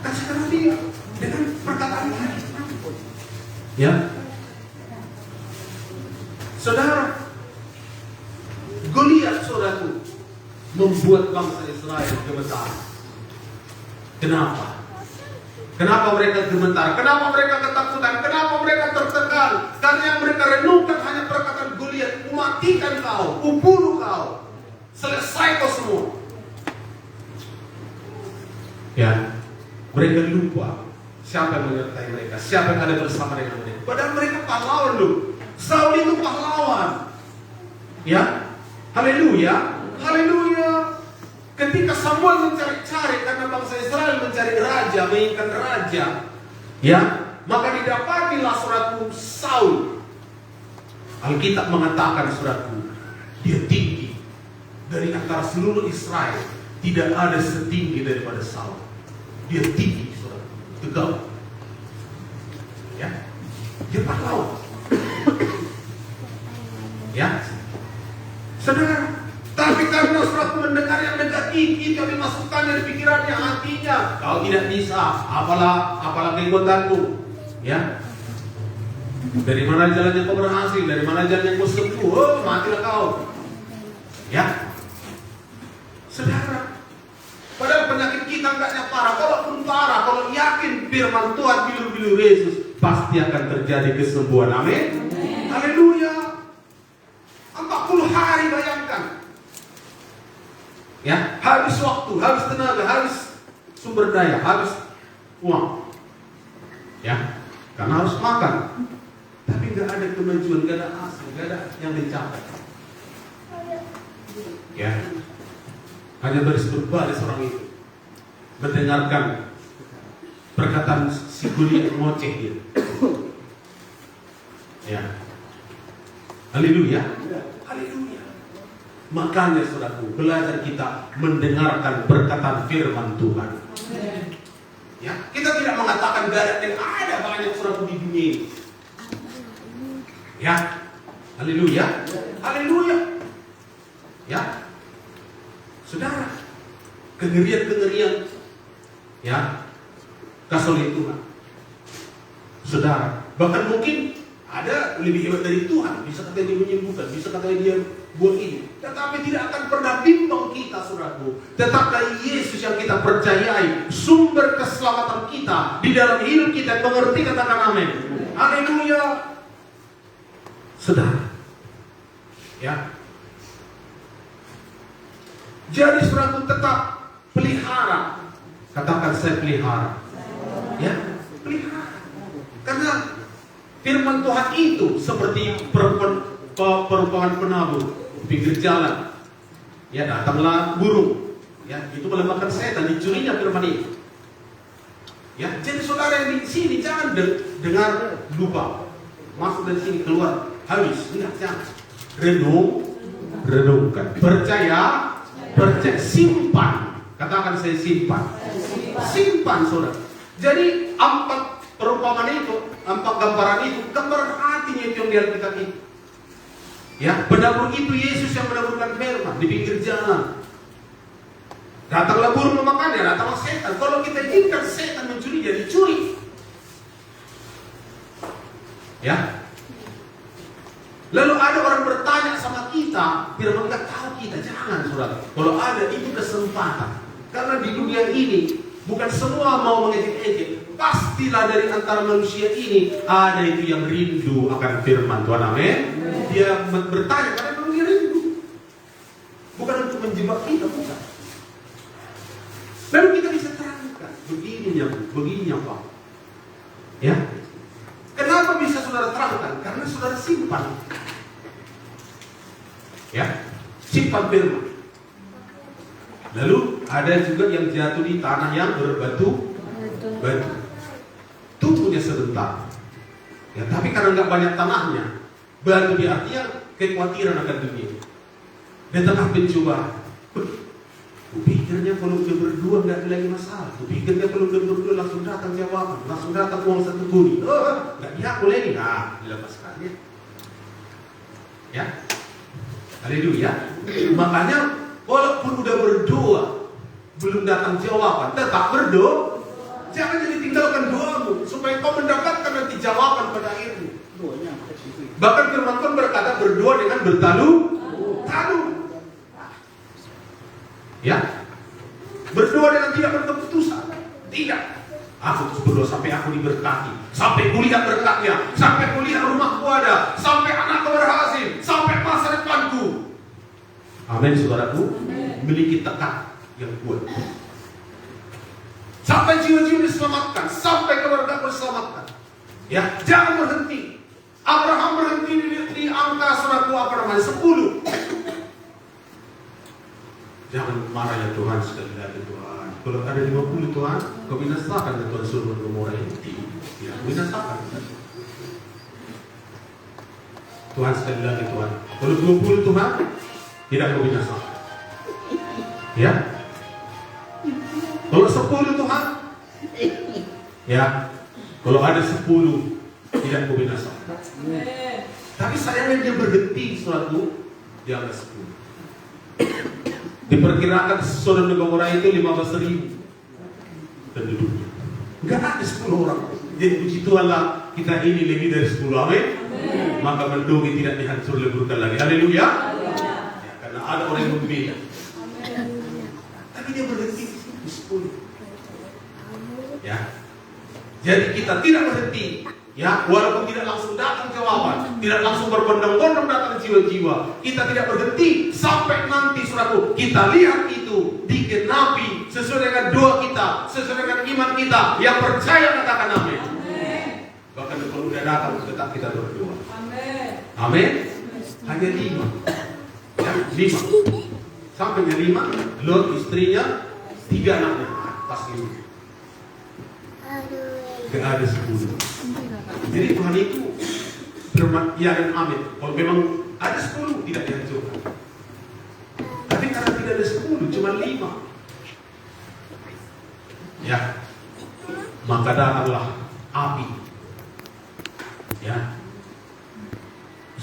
Kasih karunia dengan perkataan tadi. Ya. membuat bangsa Israel gemetar. Kenapa? Kenapa mereka gemetar? Kenapa mereka ketakutan? Kenapa mereka tertekan? Karena yang mereka renungkan hanya perkataan Goliat, "Kumatikan kau, kubunuh kau, selesai kau semua." Ya, mereka lupa siapa yang menyertai mereka, siapa yang ada bersama dengan mereka. Padahal mereka pahlawan loh. Saul itu pahlawan. Ya, haleluya, haleluya. Ketika Samuel mencari-cari karena bangsa Israel mencari raja, menginginkan raja, ya, maka didapatilah suratku Saul. Alkitab mengatakan suratku, dia tinggi dari antara seluruh Israel, tidak ada setinggi daripada Saul. Dia tinggi, suratku, tegap. Ya, dia pahlawan. Ya, saudara. Tapi karena suratku mendengar yang negatif, itu yang dimasukkan dari pikirannya, hatinya. Kau tidak bisa, apalah kekuatanmu. Ya, dari mana jalannya kau berhasil, dari mana jalannya kau sembuh, oh matilah kau. Ya, saudara. Padahal penyakit kita enggaknya parah. Kalaupun parah, kalau yakin firman Tuhan bilur-bilur Yesus, pasti akan terjadi kesembuhan. Amin. Haleluya. 40 hari bayangkan. Ya, habis waktu, habis tenaga, habis sumber daya, habis uang. Ya, karena harus makan. Tapi nggak ada kemajuan, nggak ada hasil, nggak ada yang dicapai. Ya, hanya baris berbaris orang itu mendengarkan perkataan si Goliat ngoceh dia. Ya, haleluya, haleluya. Makanya saudaraku, belajar kita mendengarkan perkataan firman Tuhan. Ya, kita tidak mengatakan gak ada banyak saudaraku di dunia ini. Ya, haleluya, haleluya. Ya, saudara, kengerian-kengerian, ya, kasulit Tuhan. Saudara, bahkan mungkin ada lebih hebat dari Tuhan, bisa katanya dia menyembuhkan, bisa katanya dia buat ini, tetapi tidak akan pernah bimbang kita, saudaraku. Tetap dari Yesus yang kita percayai, sumber keselamatan kita di dalam hidup kita. Mengerti, katakan amin. Haleluya. Saudara, ya, jadi saudaraku tetap pelihara. Katakan saya pelihara. Ya, pelihara. Karena firman Tuhan itu seperti perumpamaan penabur pinggir jalan. Ya, datanglah burung. Ya, itu melemahkan setan, dicurinya firman itu. Ya, jadi saudara yang di sini jangan dengar lupa. Masuk dari sini keluar habis. Enggak, jangan. Renungkan. Percaya, simpan. Katakan saya simpan. Simpan, saudara. Jadi 4 perumpamaan itu, 4 gambaran itu, gambaran hatinya itu yang di Alkitab itu. Ya, penabur itu Yesus yang menaburkan firman di pinggir jalan. Datanglah burung memakannya, datanglah setan. Kalau kita inginkan setan mencuri, jadi curi. Ya. Lalu ada orang bertanya sama kita, firman nggak tahu kita, jangan saudara. Kalau ada itu kesempatan. Karena di dunia ini bukan semua mau mengejek-ejek. Pastilah dari antara manusia ini ada itu yang rindu akan firman Tuhan. Amin. Dia bertanya karena memang dia rindu. Bukan untuk menjebak kita, bukan. Lalu kita bisa terangkan begininya Pak. Ya. Kenapa bisa saudara terangkan? Karena saudara simpan. Ya, simpan firman. Lalu ada juga yang jatuh di tanah yang berbatu. Tumbuhnya sebentar. Ya, tapi karena nggak banyak tanahnya, batu di artinya kekhawatiran akan dunia. Dia tengah pencobaan. Kupikirnya kalau udah berdua nggak ada lagi masalah. Kupikirnya kalau udah berdua langsung datang jawaban, langsung datang uang 1 kuli. Oh, nggak diaku lagi. Nah, dilepaskannya. Ya, haleluya. Makanya walaupun udah berdoa belum datang jawaban, tetap berdoa. Jangan jadi tinggalkan doamu supaya kau mendapatkan nanti jawaban pada akhirnya. Bahkan firman Tuhan berkata berdoa dengan bertalu. Ya, berdoa dengan tidak berkeputusan. Tidak. Aku terus berdoa sampai aku diberkati, sampai kulihat berkatnya, sampai kulihat rumahku ada, sampai anakku berhasil, sampai masa depanku. Amin, saudaraku. Memiliki tekad yang kuat. Sampai jiwa-jiwa diselamatkan, sampai keluarga diselamatkan. Ya, jangan berhenti. Abraham berhenti di angka saudaraku apa namanya 10. Jangan marah ya Tuhan sekali lagi Tuhan. Kalau ada 50 Tuhan, kau binasakan ya Tuhan Sodom dan Gomora ini. Ya, binasakan. Tuhan sekali lagi Tuhan. Kalau 20 Tuhan, tidak kau binasakan. Ya. Kalau 10 Tuhan, ya. Kalau ada 10, tidak kau binasakan. Tapi sayangnya dia berhenti suatu di angka 10. Diperkirakan Sodom dan Gomora itu 15.000 penduduknya. Enggak ada 10 orang. Jadi puji Tuhanlah kita ini lebih dari 10. Amin. Maka Mendowi tidak dihancur leburkan lagi. Haleluya. Ya, karena ada orang yang berbeda. Tapi dia berhenti di 10. Ya. Jadi kita tidak berhenti. Ya, walaupun tidak langsung datang jawaban, tidak langsung berbondong-bondong datang jiwa-jiwa, kita tidak berhenti sampai nanti saudaraku kita lihat itu digenapi sesuai dengan doa kita, sesuai dengan iman kita. Yang percaya katakan amin. Bahkan kalau sudah datang tetap kita berdoa. Amin. Hanya 5. Ya, 5. Sampai 5, Lot istrinya, 3 anaknya, pasti. Gak ada 10. Jadi Tuhan itu firman ya dan amin. Kalau memang ada 10 tidak dihancurkan. Tapi karena tidak ada 10, cuma 5. Ya. Maka datanglah api. Ya.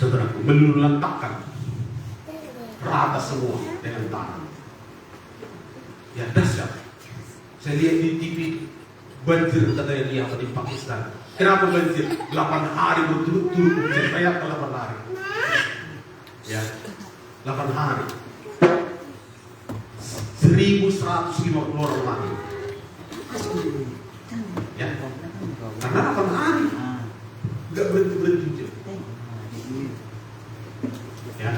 Saudaraku, meluluhlantakkan rata semua dengan tanah. Ya dahsyat. Saya lihat di TV banjir katanya dia di Pakistan. Kenapa banjir? 8 hari berturut-turut banjir. Kayak 8 hari. Ya, 8 hari. 1.150 orang mati. Ya, karena 8 hari. Enggak berhenti-berhenti. Ya,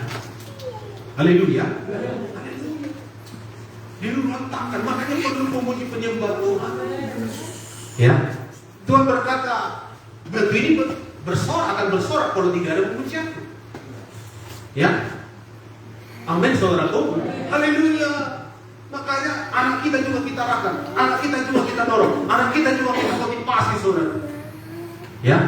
haleluya. Diluhlantakkan, makanya perlu memuji penyembah Tuhan. Ya, Tuhan berkata, batu ini bersorak akan bersorak kalau tidak ada pujian. Ya, amin saudaraku. Haleluya. Makanya anak kita juga kita arahkan, anak kita juga kita dorong, anak kita juga kita motivasi saudara. Ya,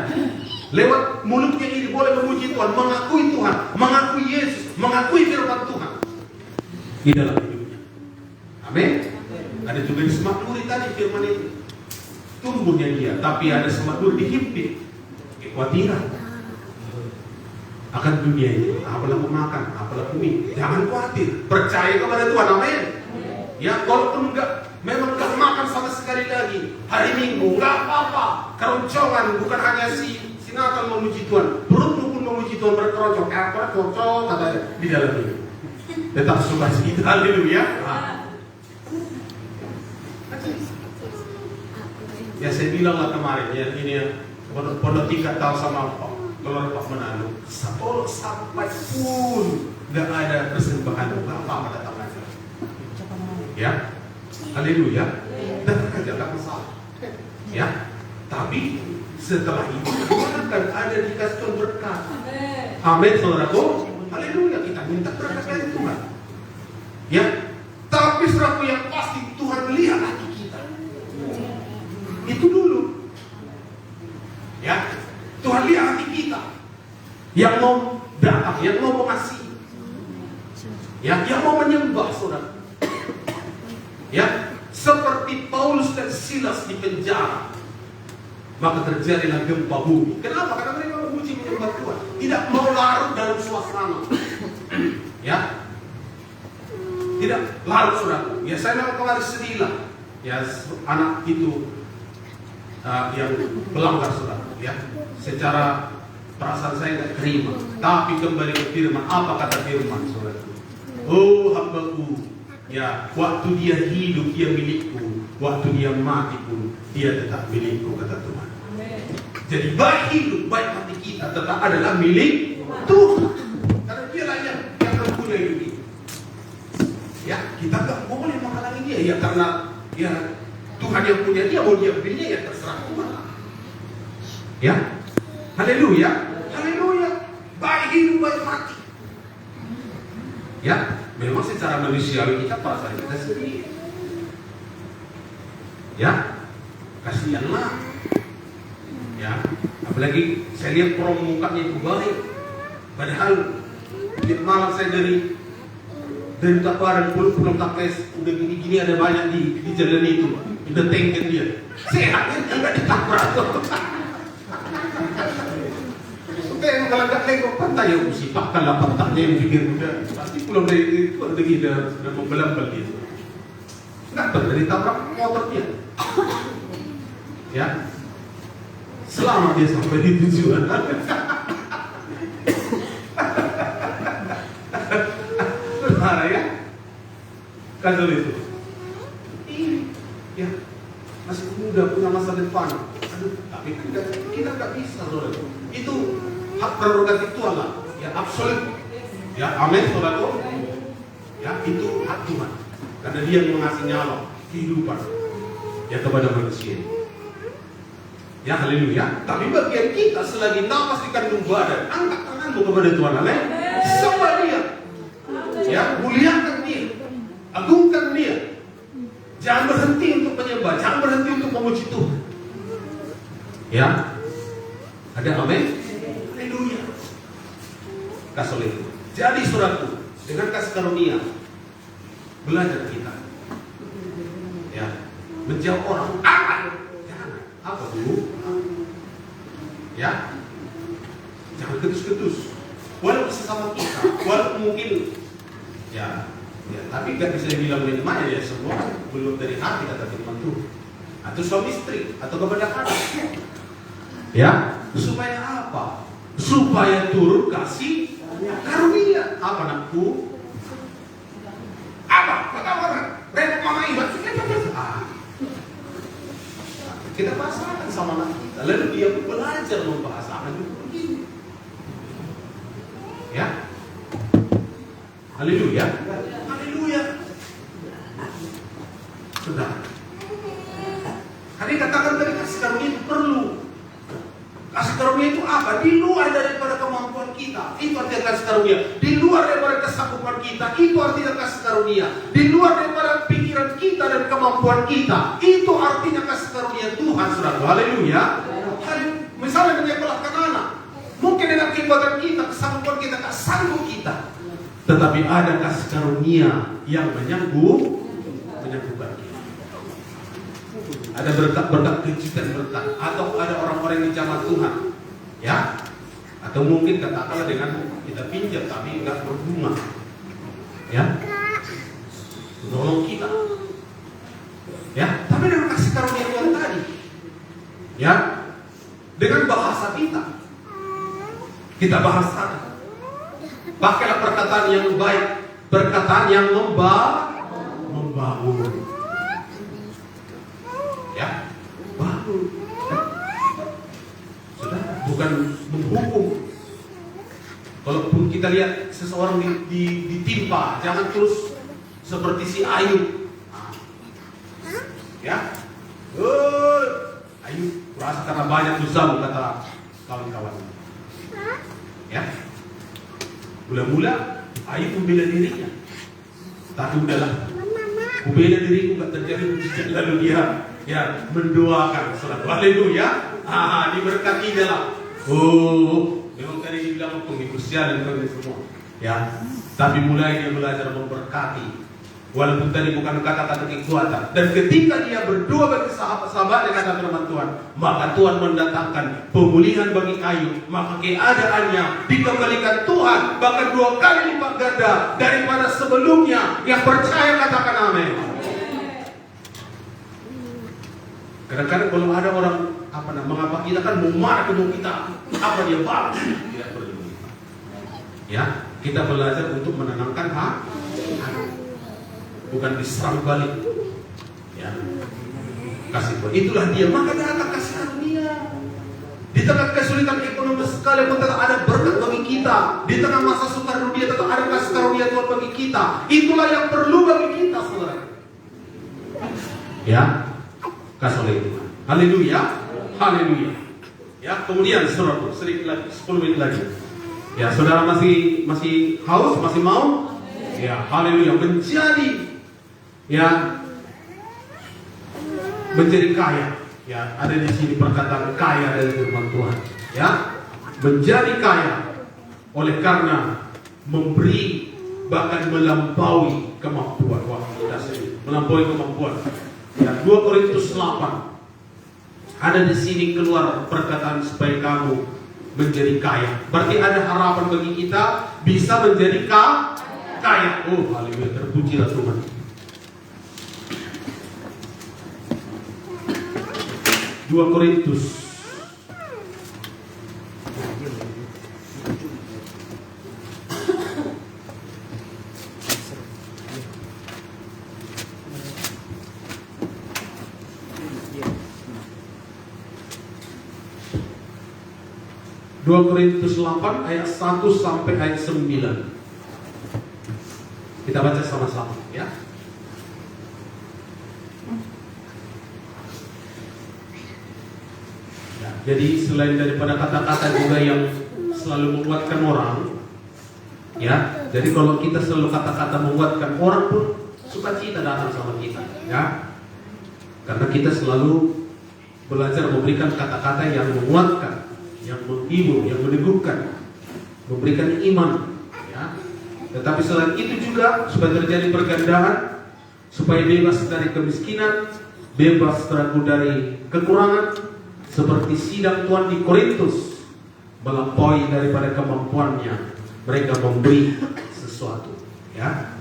lewat mulutnya ini boleh memuji Tuhan, mengakui Tuhan, mengakui Yesus, mengakui firman Tuhan di dalam hidupnya. Amin. Ada juga di Semak Duri tadi firman itu. Tumbuhnya dia, tapi ada Semak Duri dihimpit kekhawatiran akan dunia ini. Apalah makan, apalah minum. Jangan khawatir, percaya kepada Tuhan. Amin. Ya, walaupun memang enggak makan sama sekali lagi hari Minggu, enggak apa-apa. Keroncongan bukan hanya si Natal memuji Tuhan, perutmu pun memuji Tuhan berkeroncong. Apa keroncong kata di dalam ini. Tetap sukacita, haleluya. Ya saya bilang lah kemarin ya ini ya pondok tingkat tahu sama Pak keluar Pak Manado sampai pun nggak ada persembahan apa datang aja ya haleluya datang aja nggak masalah ya tapi setelah itu akan ada dikasih Tuhan berkat amin saudaraku haleluya kita minta berkat dari Tuhan ya tapi saudaraku yang pasti Tuhan lihat hati kita itu dulu ya Tuhan lihat hati kita yang mau datang, yang mau mengasihi ya, yang mau menyembah saudara ya, seperti Paulus dan Silas di penjara maka terjadilah gempa bumi. Kenapa? Karena mereka memuji menyembah Tuhan, tidak mau larut dalam suasana ya, tidak larut saudara ya. Saya memang kemarin sedih lah ya, anak itu yang melanggar saudara ya, secara perasaan saya tidak terima, tapi kembali ke firman. Apa kata firman saudara? Oh hambaku Ya, waktu dia hidup dia milikku, waktu dia mati pun dia tetap milikku, kata Tuhan. Jadi baik hidup, baik mati kita tetap adalah milik Tuhan. Karena dialah yang mempunyai hidup ini. Ya, kita tak boleh menghalangi dia. Ya, karena ya Tuhan yang punya dia, mau dia pilihnya ya terserah Tuhan. Ya, haleluya, haleluya. Baik hidup, baik mati. Ya, memang secara manusiawi kita perasaan kita sendiri. Ya, kasihanlah. Ya, apalagi saya lihat mukanya itu baik. Padahal di malam saya dari Taparan pulang tapes udah gini ada banyak di jalan itu. Udah tengken dia. Sehat kan enggak ditabrak. Oke, kalau enggak tengok pantai ya usipakkanlah pantainya yang pikir udah pasti pulang dari itu ada gila sudah membelambel dia. Enggak pernah ditabrak motor dia. Ya. Selamat dia sampai di tujuan. Saudara ya, kadal itu. Ini, ya masih muda punya masa depan. Aduh, tapi kita nggak bisa, saudara. Itu hak prerogatif Tuhan lah. Ya absolut. Ya amin, saudara. Ya itu hak Tuhan. Karena Dia mengasih nyawa, kehidupan, ya kepada manusia. Ya haleluya. Tapi bagian kita selagi nafas di kandung badan, angkat tanganmu kepada Tuhan. Amin. Sembah Dia. Ya, muliakan Dia. Agungkan Dia. Jangan berhenti untuk menyembah, jangan berhenti untuk memuji Tuhan. Ya. Ada amin? Haleluya. Kasih itu. Jadi saudaraku, dengan kasih karunia belajar kita. Ya, menjauh orang. Apa dulu? Ya, jangan ketus-ketus. Walaupun sesama kita, walaupun mungkin, ya, tapi nggak bisa dibilang minimanya ya semua belum dari hati kata firman Tuhan. Atau suami istri, atau kepada anak. Ya, supaya apa? Supaya turun kasih karunia. Apa anakku? Apa? Kata orang, repot mama ibadah. Kita bahasakan sama anak kita, lalu dia belajar membahasakan itu begini. Ya, haleluya, haleluya. Sudah. Hari katakan tadi kasih karunia itu perlu. Kasih karunia itu apa? Di luar daripada kemampuan kita. Itu artinya kasih karunia. Di luar daripada kesanggupan kita. Itu artinya kasih karunia. Di luar daripada pikiran kita dan kemampuan kita. Itu artinya kasih karunia Tuhan, saudara. Haleluya. Misalnya menyekolahkan anak. Mungkin dengan kekuatan kita, kesanggupan kita, tak sanggup kita. Tetapi ada kasih karunia yang menyanggupan kita. Ada berkat-berkat kejutan berkat, atau ada orang-orang yang dijamah Tuhan, ya, atau mungkin katakanlah dengan kita pinjam tapi nggak berbunga, ya, menolong kita, ya, tapi dengan kasih karunia Tuhan tadi, ya, dengan bahasa kita bahasakan, pakailah perkataan yang baik, perkataan yang membangun. Ya, bangun. Sudah, bukan menghukum. Kalaupun kita lihat seseorang ditimpa, jangan terus seperti si Ayub. Ya, Ayub merasa karena banyak dosa, kata kawan-kawan. Ya, mula-mula Ayub membela dirinya, tapi udahlah, membela diriku nggak terjadi mujizat, lalu dia ya mendoakan saudara. Haleluya. Diberkati dalam. Memang tadi dibilang pengikut dan pengikut semua. Ya. Tapi mulai dia belajar memberkati. Walaupun tadi bukan kata-kata kekuatan. Dan ketika dia berdoa bagi sahabat-sahabatnya kata firman Tuhan, maka Tuhan mendatangkan pemulihan bagi Ayub. Maka keadaannya dikembalikan Tuhan bahkan 2 kali lipat ganda daripada sebelumnya. Yang percaya katakan amin. Kadang-kadang kalau ada orang mengapa kita kan mau marah kedua kita, apa dia balas? Tidak perlu. Ya, kita belajar untuk menenangkan hati. bukan diserang balik. Ya, kasih Tuhan. Itulah dia. Maka dia akan kasih karunia. Di tengah kesulitan ekonomi sekalipun tetap ada berkat bagi kita. Di tengah masa sukar dunia tetap ada kasih karunia Tuhan bagi kita. Itulah yang perlu bagi kita, saudara. Ya, kasih oleh Tuhan. Haleluya, haleluya. Ya, kemudian saudara, sedikit lagi, 10 menit lagi. Ya, saudara masih haus, masih mau? Ya, haleluya. Menjadi kaya. Ya, ada di sini perkataan kaya dari firman Tuhan. Ya, menjadi kaya oleh karena memberi, bahkan melampaui kemampuan. Wah, kita sini melampaui kemampuan. Ya, 2 Korintus 8. Ada di sini keluar perkataan supaya kamu menjadi kaya. Berarti ada harapan bagi kita bisa menjadi kaya. Oh, haleluya, terpujilah Tuhan. 2 Korintus 2 Korintus 8 ayat 1 sampai ayat 9. Kita baca sama-sama ya. Jadi selain daripada kata-kata juga yang selalu menguatkan orang, ya. Jadi kalau kita selalu kata-kata menguatkan orang pun sukacita datang sama kita, ya. Karena kita selalu belajar memberikan kata-kata yang menguatkan, yang menghibur, yang meneguhkan, memberikan iman, ya. Tetapi selain itu juga supaya terjadi pergandaan, supaya bebas dari kemiskinan, bebas ragu dari kekurangan. Seperti sidang Tuhan di Korintus melampaui daripada kemampuannya, mereka memberi sesuatu, ya.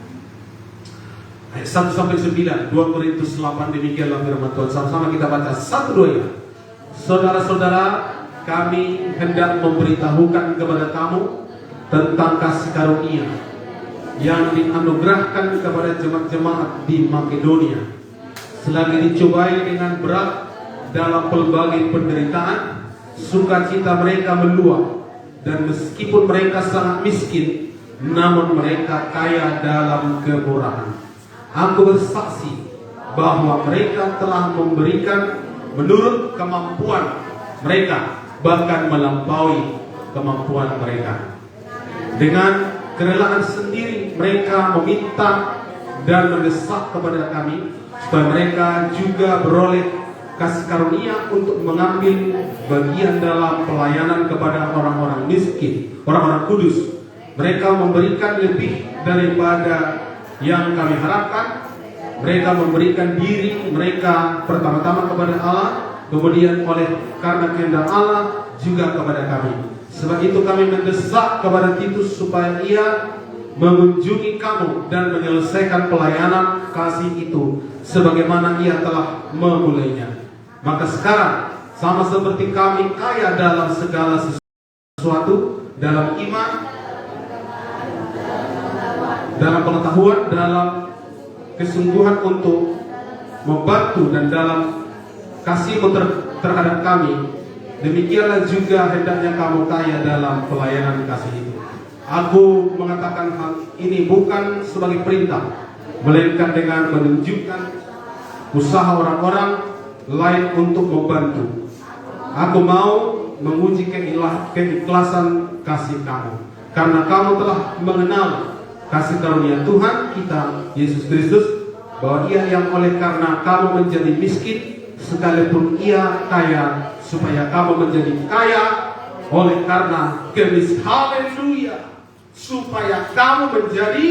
Ayat 1 sampai 9, 2 Korintus 8, demikianlah firman Tuhan. Sama-sama kita baca 1-2 ya. Saudara-saudara, kami hendak memberitahukan kepada kamu tentang kasih karunia yang dianugerahkan kepada jemaat-jemaat di Makedonia. Selagi dicobai dengan berat dalam pelbagai penderitaan, sukacita mereka meluap, dan meskipun mereka sangat miskin, namun mereka kaya dalam kemurahan. Aku bersaksi bahwa mereka telah memberikan menurut kemampuan mereka, bahkan melampaui kemampuan mereka. Dengan kerelaan sendiri mereka meminta dan mendesak kepada kami supaya mereka juga beroleh kasih karunia untuk mengambil bagian dalam pelayanan kepada orang-orang miskin, orang-orang kudus. Mereka memberikan lebih daripada yang kami harapkan. Mereka memberikan diri mereka pertama-tama kepada Allah, kemudian oleh karena kehendak Allah juga kepada kami. Sebab itu kami mendesak kepada Titus supaya ia mengunjungi kamu dan menyelesaikan pelayanan kasih itu sebagaimana ia telah memulainya. Maka sekarang sama seperti kami kaya dalam segala sesuatu, dalam iman, dalam pengetahuan, dalam kesungguhan untuk membantu, dan dalam kasih terhadap kami, demikianlah juga hendaknya kamu kaya dalam pelayanan kasih itu. Aku mengatakan hal ini bukan sebagai perintah, melainkan dengan menunjukkan usaha orang-orang lain untuk membantu. Aku mau menguji keikhlasan kasih kamu, karena kamu telah mengenal kasih karunia Tuhan kita Yesus Kristus, bahwa ia yang oleh karena kamu menjadi miskin sekalipun ia kaya, supaya kamu menjadi kaya oleh karena kemiskinan. Haleluya, supaya kamu menjadi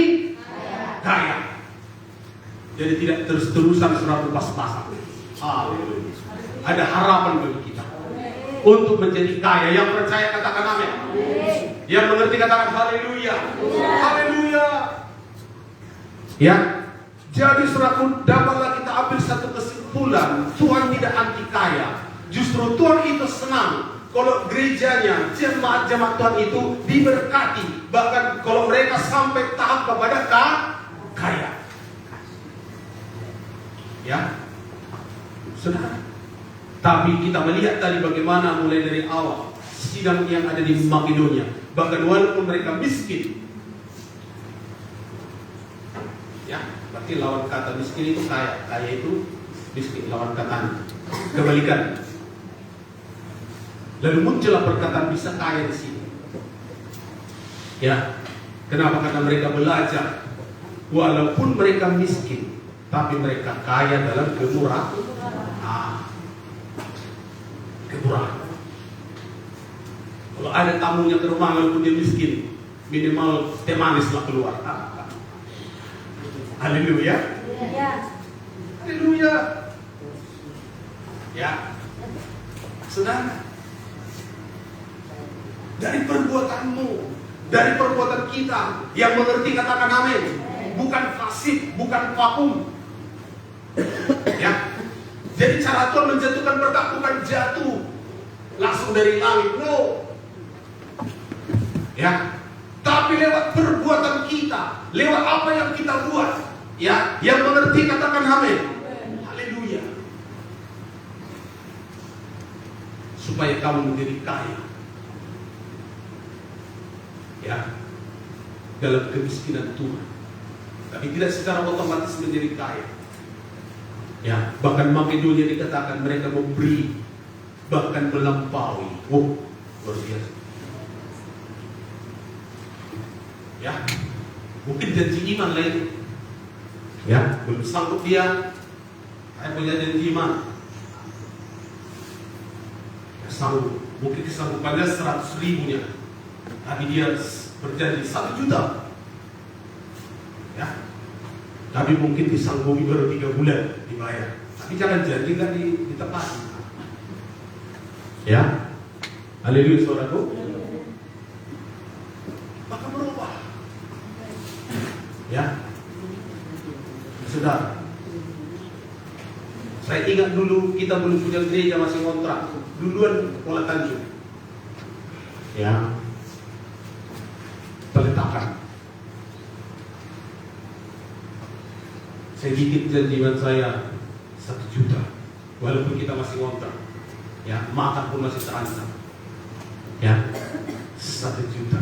kaya. Jadi tidak terus-terusan selalu pas-pasan. Haleluya. Ada harapan bagi kita untuk menjadi kaya. Yang percaya katakan amin. Yang mengerti katakan haleluya. Haleluya. Ya. Jadi saudaraku, dapatlah kita ambil satu kesimpulan, Tuhan tidak anti kaya. Justru Tuhan itu senang kalau gerejanya, jemaat-jemaat Tuhan itu diberkati. Bahkan kalau mereka sampai tahap kepada kaya. Ya, saudara. Tapi kita melihat tadi bagaimana mulai dari awal sidang yang ada di Makedonia, bahkan walaupun mereka miskin, ya, berarti lawan kata miskin itu kaya, kaya itu miskin, lawan katanya kebalikan. Lalu muncullah perkataan bisa kaya di sini. Ya, kenapa? Karena mereka belajar, walaupun mereka miskin, tapi mereka kaya dalam kemurahan. Kemurahan. Kalau ada tamunya ke rumah walaupun dia miskin, minimal teh manis lah keluar. Haleluya. Haleluya. Ya. Saudara, dari perbuatanmu, dari perbuatan kita yang mengerti katakan amin. Bukan fasik, bukan vakum. Ya. Jadi cara Tuhan menjatuhkan berkat bukan jatuh langsung dari langit, no. Ya, tapi lewat perbuatan kita, lewat apa yang kita buat, ya, yang mengerti katakan amin. Haleluya. Supaya kamu menjadi kaya, ya, dalam kemiskinan Tuhan, tapi tidak secara otomatis menjadi kaya. Ya, bahkan Makedonia dikatakan mereka memberi, bahkan melampaui. Luar biasa. Ya, mungkin janji iman lah itu. Ya, belum sanggup dia. Saya punya janji iman. Ya, sanggup. Mungkin kesanggupannya 100.000-nya, tapi dia berjanji 1 juta. Ya, tapi mungkin disanggupi baru 3 bulan dibayar. Tapi jangan janji nggak ditepati. Ya, haleluya saudaraku. Maka berubah. Ya, saudara. Saya ingat dulu kita belum punya gereja, masih kontrak. Duluan Kuala Tanjung. Ya, peletakan. Saya bikin janjian saya 1 juta, walaupun kita masih kontrak. Ya, makan pun masih terancam. Ya, 1 juta.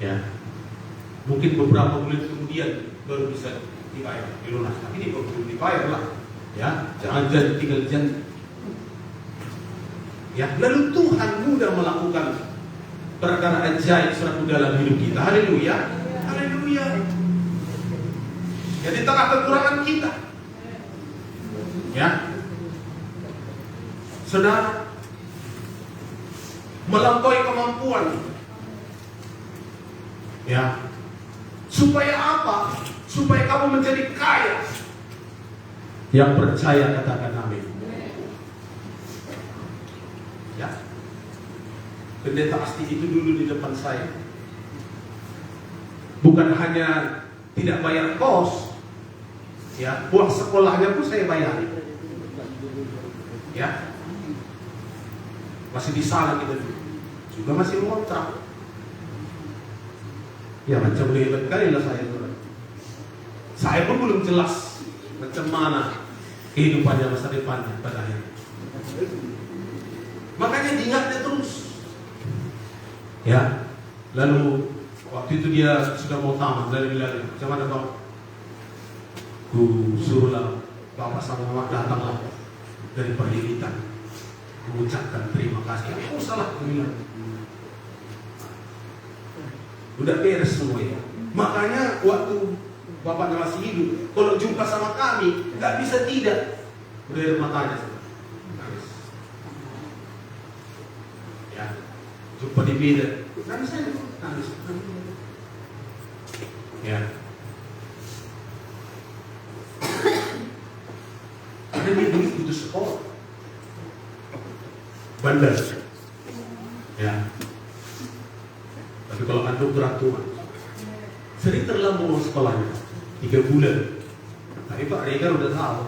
Ya, mungkin beberapa bulan kemudian baru bisa dibayar, dilunas. Tapi ini belum dibayar lah. Ya, jangan jadi tinggal janji. Ya, lalu Tuhan mudah melakukan perkara ajaib suatu dalam hidup kita. Haleluya, haleluya. Jadi tengah kekurangan kita, ya, saudara, melampaui kemampuan, ya, supaya apa? Supaya kamu menjadi kaya. Yang percaya katakan amin. Ya, pendeta Asti itu dulu di depan saya, bukan hanya tidak bayar kos, ya, uang sekolahnya pun saya bayari. Ya, masih di sana kita juga masih ngontrak. Ya, macam hebat kali lah saya. Saya pun belum jelas macam mana kehidupannya masa depannya pada akhirnya. Makanya diingatnya terus. Ya, lalu waktu itu dia sudah mau tamat dari wilayah. Macam mana Bang? Ku suruhlah Bapak sama Mama datanglah dari Perlihitan, mengucapkan terima kasih. Aku salah bilang. Udah beres semua ya. Makanya waktu Bapaknya masih hidup, kalau jumpa sama kami, nggak bisa tidak. Udah air matanya. Nangis. Ya, jumpa di bidan. Nangis aja, nangis. Ya. Karena dia dulu putus sekolah. Bandar. Ya. Tapi kalau anugerah Tuhan, sering terlambat sekolahnya 3 bulan. Tapi Pak Rega udah tahu.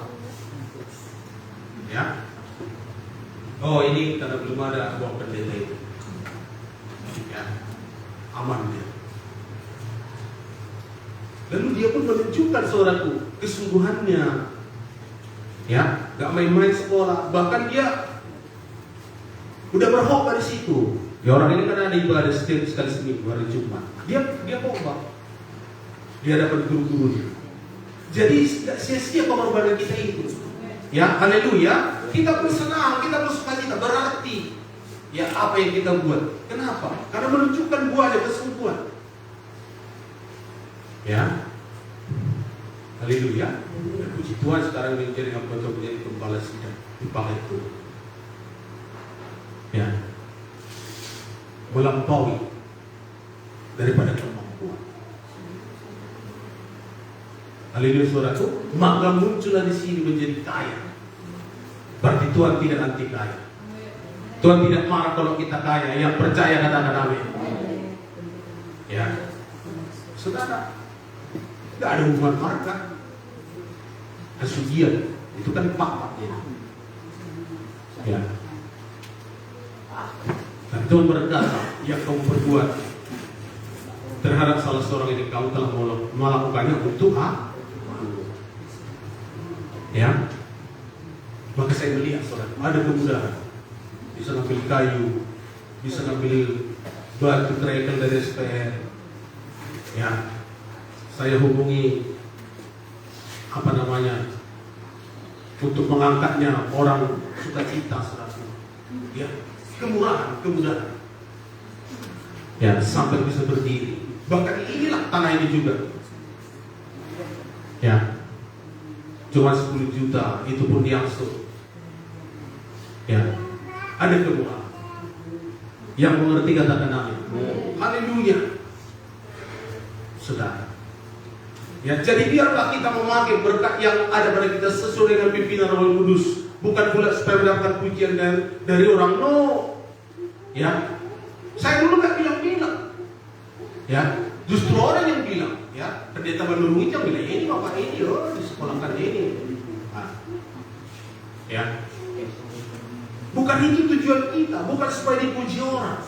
Ya. Oh, ini karena belum ada buah pendeta itu. Ya. Aman dia. Lalu dia pun menunjukkan saudaraku kesungguhannya Ya, nggak main-main sekolah, bahkan dia udah berkhotbah di situ. Ya, orang ini kan ada ibadah setiap sekali seminggu hari Jumat. Dia khotbah. Dia dapat guru-gurunya. Jadi nggak sia-sia pengorbanan kita itu. Ya, haleluya. Kita bersenang, kita bersukacita, berarti ya apa yang kita buat. Kenapa? Karena menunjukkan buahnya kesungguhan. Ya, haleluya. Puji Tuhan sekarang menjadi anggota menjadi gembala sidang dipakai itu. Ya, melampaui daripada kemampuan. Haleluya saudaraku. Maka muncullah di sini menjadi kaya. Berarti Tuhan tidak anti kaya. Tuhan tidak marah kalau kita kaya. Yang percaya katakan amin. Ya, saudara, tidak ada hubungan marka. Kesugihan itu kan pakatnya. Ya. Dan Tuhan berkata, yang kamu perbuat terhadap salah seorang ini, kamu telah melakukannya untuk apa? Ya. Maka saya melihat saudara, ada kemudahan. Bisa ngambil kayu, bisa ngambil batu trekel dari SPR. Ya. Saya hubungi untuk mengangkatnya orang sukacita saudara. Ya, kemudahan. Ya, sampai bisa berdiri. Bahkan inilah tanah ini juga. Ya, cuma 10 juta, itu pun diangsur. Ya, ada kemudahan. Yang mengerti katakan amin. Haleluya, saudara. Ya, jadi biarlah kita memakai berkat yang ada pada kita sesuai dengan pimpinan Roh Kudus, bukan pula supaya mendapatkan pujian dari orang. No, ya, saya dulu nggak bilang. Ya, justru orang yang bilang. Ya, pendeta Bandung yang bilang ini bapak ini loh disekolahkan ini. Nah, ya, bukan itu tujuan kita, bukan supaya dipuji orang.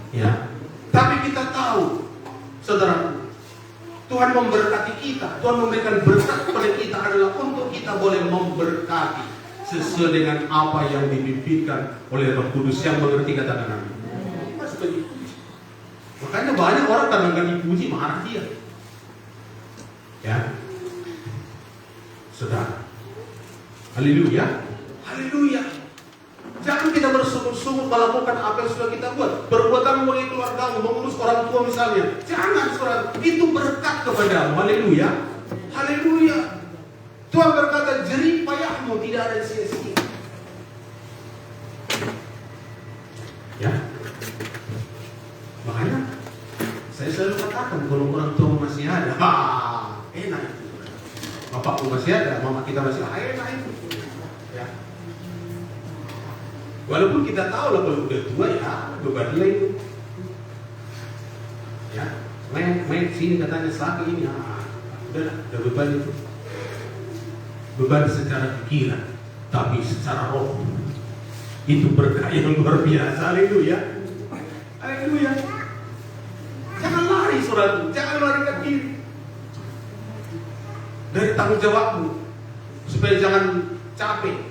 Ya, tapi kita tahu, saudara. Tuhan memberkati kita, Tuhan memberikan berkat kepada kita adalah untuk kita boleh memberkati sesuai dengan apa yang dipimpinkan oleh Roh Kudus yang mengerti katakan amin. Makanya banyak orang karena nggak dipuji marah dia. Ya, saudara. Haleluya, haleluya. Jangan kita bersungguh-sungguh melakukan apa yang sudah kita buat. Perbuatan mulai keluargamu, mengurus orang tua misalnya. Jangan, saudara. Itu berkat kepadamu. Haleluya. Haleluya. Tuhan berkata, jerih payahmu tidak ada sia-sia. Ya. Makanya saya selalu katakan kalau orang tua masih ada, enak itu. Bapakku masih ada, mama kita masih ada, enak itu. Ya. Walaupun kita tahu lah kalau udah tua ya beban lain. Ya, main sini katanya sakit ini, udah beban itu. Beban secara pikiran, tapi secara roh itu berkah yang luar biasa. Haleluya, haleluya. Jangan lari saudaraku, jangan larikan diri dari tanggung jawabmu supaya jangan capek.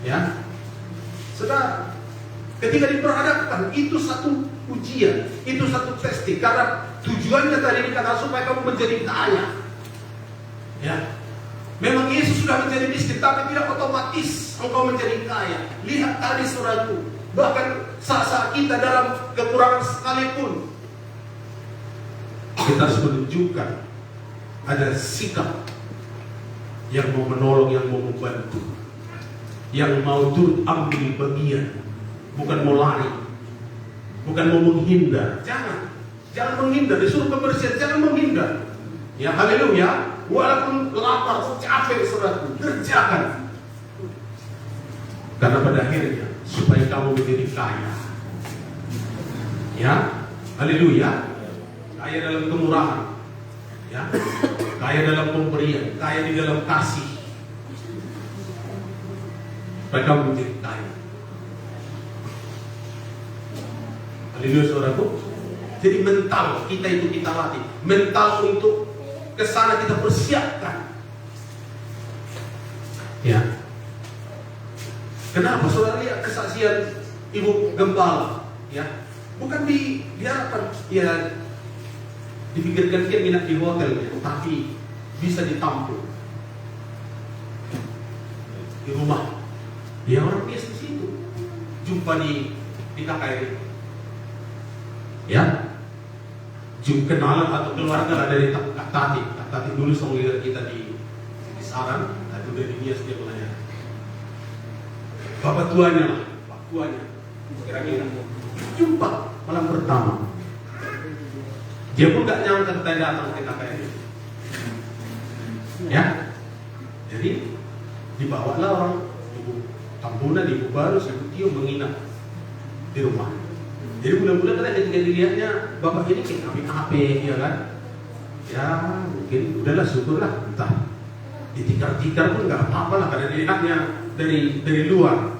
Ya. Saudara, ketika diperhadapkan itu satu ujian, itu satu testing. Karena tujuannya tadi dikatakan supaya kamu menjadi kaya. Ya, memang Yesus sudah menjadi miskin, tapi tidak otomatis engkau menjadi kaya. Lihat tadi saudaraku, bahkan saat kita dalam kekurangan sekalipun, kita harus menunjukkan ada sikap yang mau menolong, yang mau membantu, yang mau turut ambil bagian, bukan mau lari, bukan mau menghindar. Jangan menghindar. Disuruh kebersihan, jangan menghindar. Ya, haleluya. Walaupun lapar, capek, saudaraku, kerjakan. Karena pada akhirnya supaya kamu menjadi kaya. Ya, haleluya. Kaya dalam kemurahan, ya, kaya dalam pemberian, kaya di dalam kasih. Mereka menjadi kaya. Haleluya saudaraku. Jadi mental kita itu kita latih. Mental untuk kesana kita persiapkan. Kenapa saudara lihat kesaksian ibu gembala? Ya, bukan diharapkan ya dipikirkan dia minat di hotel, tapi bisa ditampung di rumah. Dia orang biasa di situ. Jumpa di KKR. Ya, jumpa kenalan atau keluarga lah dari Kak Tati. Kak Tati dulu sama kita di Saran, itu dari dia setiap pelayanan. Bapak tuanya lah, Pak tuanya. Kira-kira jumpa malam pertama. Dia pun gak nyangka kita datang ke KKR. Ya, jadi dibawalah orang ibu Tambunan, ibu baru, ibu Tio menginap di rumah. Jadi bulan-bulan kan ketika dilihatnya bapak ini kayak api-api, ya kan? Ya mungkin udahlah, syukurlah, entah ditikar-tikar pun nggak apa-apa lah, karena dilihatnya dari luar.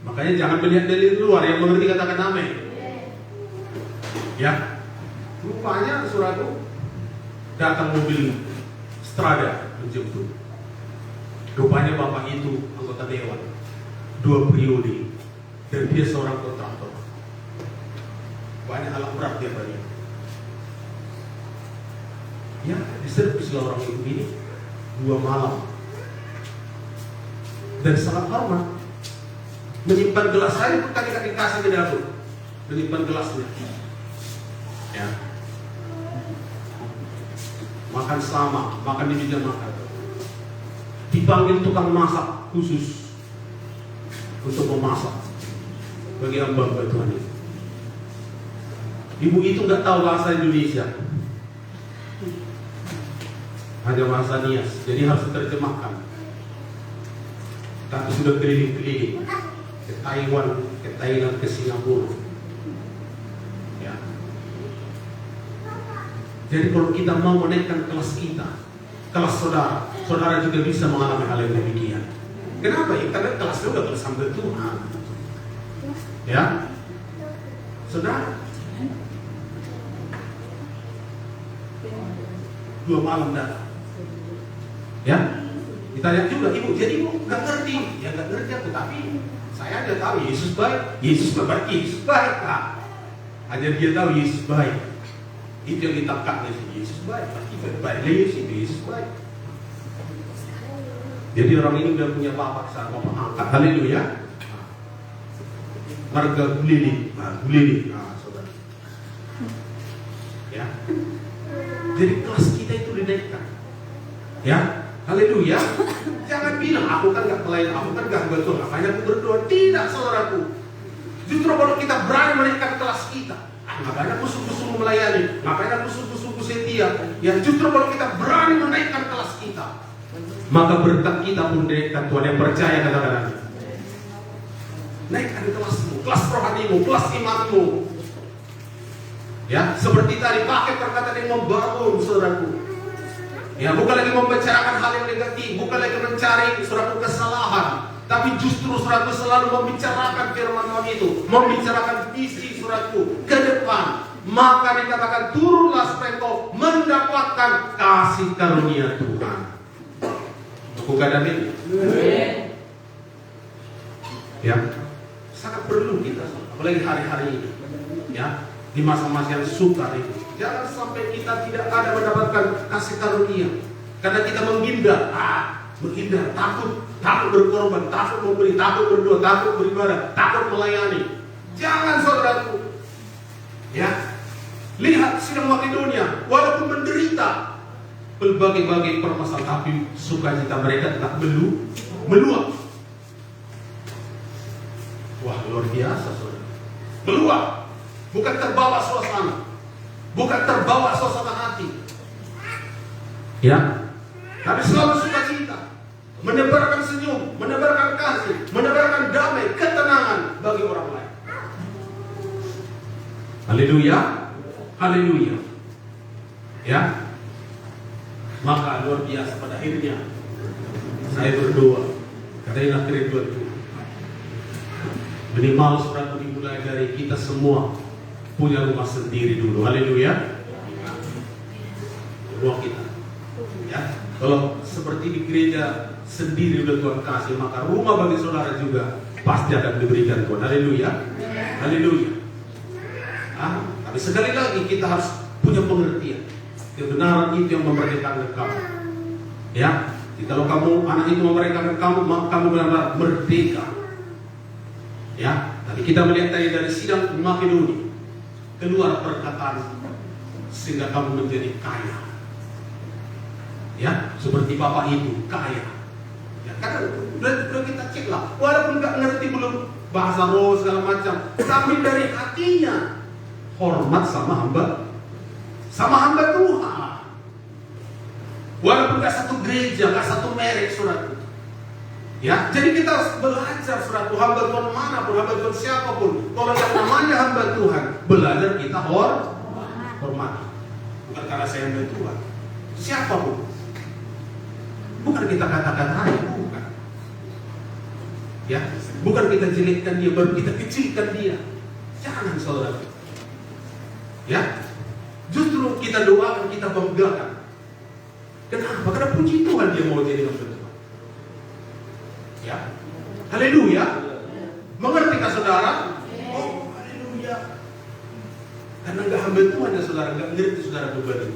Makanya jangan melihat dari luar, yang mengerti katakan amin. Ya, rupanya saudaraku datang mobil Strada menjemput. Rupanya bapak itu anggota dewan 2 periode dan dia seorang kontraktor. Banyak alat berat dia banyak. Ya, diservis orang itu ini 2 malam. Dan sangat hormat. Menyimpan gelas air pun kali dikasih ke dapur. Menyimpan gelasnya. Ya. Makan sama, makan di meja makan. Dipanggil tukang masak khusus untuk memasak bagi hamba Tuhan itu. Ibu itu nggak tahu bahasa Indonesia, hanya bahasa Nias, jadi harus diterjemahkan. Tapi sudah keliling-keliling ke Taiwan, ke Thailand, ke Singapura. Ya. Jadi kalau kita mau menaikkan kelas kita, kelas saudara, saudara juga bisa mengalami hal yang demikian. Kenapa? Ya, karena kelas juga kelas hamba Tuhan. Ya, saudara. 2 malam datang. Ya, kita lihat juga ibu. Jadi ibu nggak ngerti, ya nggak ngerti aku, tapi saya ada tahu Yesus baik. Yesus baik, Yesus baik kak. Hanya dia tahu Yesus baik. Itu yang ditangkapnya sih, Yesus baik. Pasti baik Yesus baik. Jadi orang ini udah punya bapak, saat bapak angkat. Haleluya. Marga Gulili, saudara. Ya. Jadi kelas kita itu dinaikkan. Ya, haleluya. Jangan bilang aku kan gak pelayan, aku kan gak betul, makanya aku berdoa. Tidak, saudaraku. Justru kalau kita berani menaikkan kelas kita, ngapain aku sungguh-sungguh melayani, ngapain aku sungguh-sungguh setia. Ya justru kalau kita berani menaikkan kelas kita, maka berkat kita pun naikkan. Tuhan yang percaya katakan. Naikkan kelasmu, kelas rohanimu, kelas imanmu. Ya, seperti tadi pakai perkataan yang membangun, saudaraku. Ya, bukan lagi membicarakan hal yang negatif, bukan lagi mencari saudaraku kesalahan, tapi justru saudaraku selalu membicarakan firman Tuhan itu, membicarakan visi saudaraku ke depan. Maka dikatakan turunlah supaya engkau mendapatkan kasih karunia Tuhan. Bukan amin? Ya, sangat perlu kita, apalagi hari-hari ini. Ya. Di masa-masa yang sukar itu, jangan sampai kita tidak ada mendapatkan kasih karunia karena kita menghindar, takut berkorban, takut memberi, takut berdoa, takut beribadah, takut melayani. Jangan, saudaraku. Ya, lihat sidang Makedonia, walaupun menderita berbagai-bagai permasalahan, tapi sukacita mereka tetap meluap. Wah, luar biasa, saudara. Meluap. Bukan terbawa suasana, bukan terbawa suasana hati, ya. Tapi selalu sukacita, menebarkan senyum, menebarkan kasih, menebarkan damai, ketenangan bagi orang lain. Haleluya, haleluya. Ya, maka luar biasa pada akhirnya saya berdoa, katanya kerinduan itu. Minimal saudara dimulai dari kita semua punya rumah sendiri dulu. Haleluya. Rumah kita. Ya, kalau seperti di gereja sendiri udah Tuhan kasih, maka rumah bagi saudara juga pasti akan diberikan Tuhan. Haleluya. Haleluya. Tapi sekali lagi kita harus punya pengertian. Kebenaran itu yang memerdekakan kamu. Ya, kalau kamu anak itu memerdekakan kamu, maka kamu benar-benar merdeka. Ya, tadi kita melihat tadi dari sidang Makedoni keluar perkataan sehingga kamu menjadi kaya. Ya, seperti Bapak itu kaya. Ya, karena udah kita cek lah, walaupun nggak ngerti belum bahasa roh segala macam, tapi dari hatinya hormat sama hamba Tuhan. Walaupun nggak satu gereja, nggak satu merek, saudara. Ya, jadi kita harus belajar, saudara. Hamba Tuhan manapun, hamba Tuhan siapapun, kalau yang namanya hamba Tuhan, belajar kita hormat. Bukan karena saya hamba Tuhan, siapapun. Bukan kita kata-katain, bukan. Ya, bukan kita jelekkan dia, baru kita kecilkan dia. Jangan, saudara. Ya, justru kita doakan, kita banggakan. Kenapa? Karena puji Tuhan dia mau jadi hamba Tuhan. Ya, haleluya. Mengertikah saudara? Oh, haleluya. Karena nggak hamba Tuhan ya saudara, nggak ngerti saudara beban.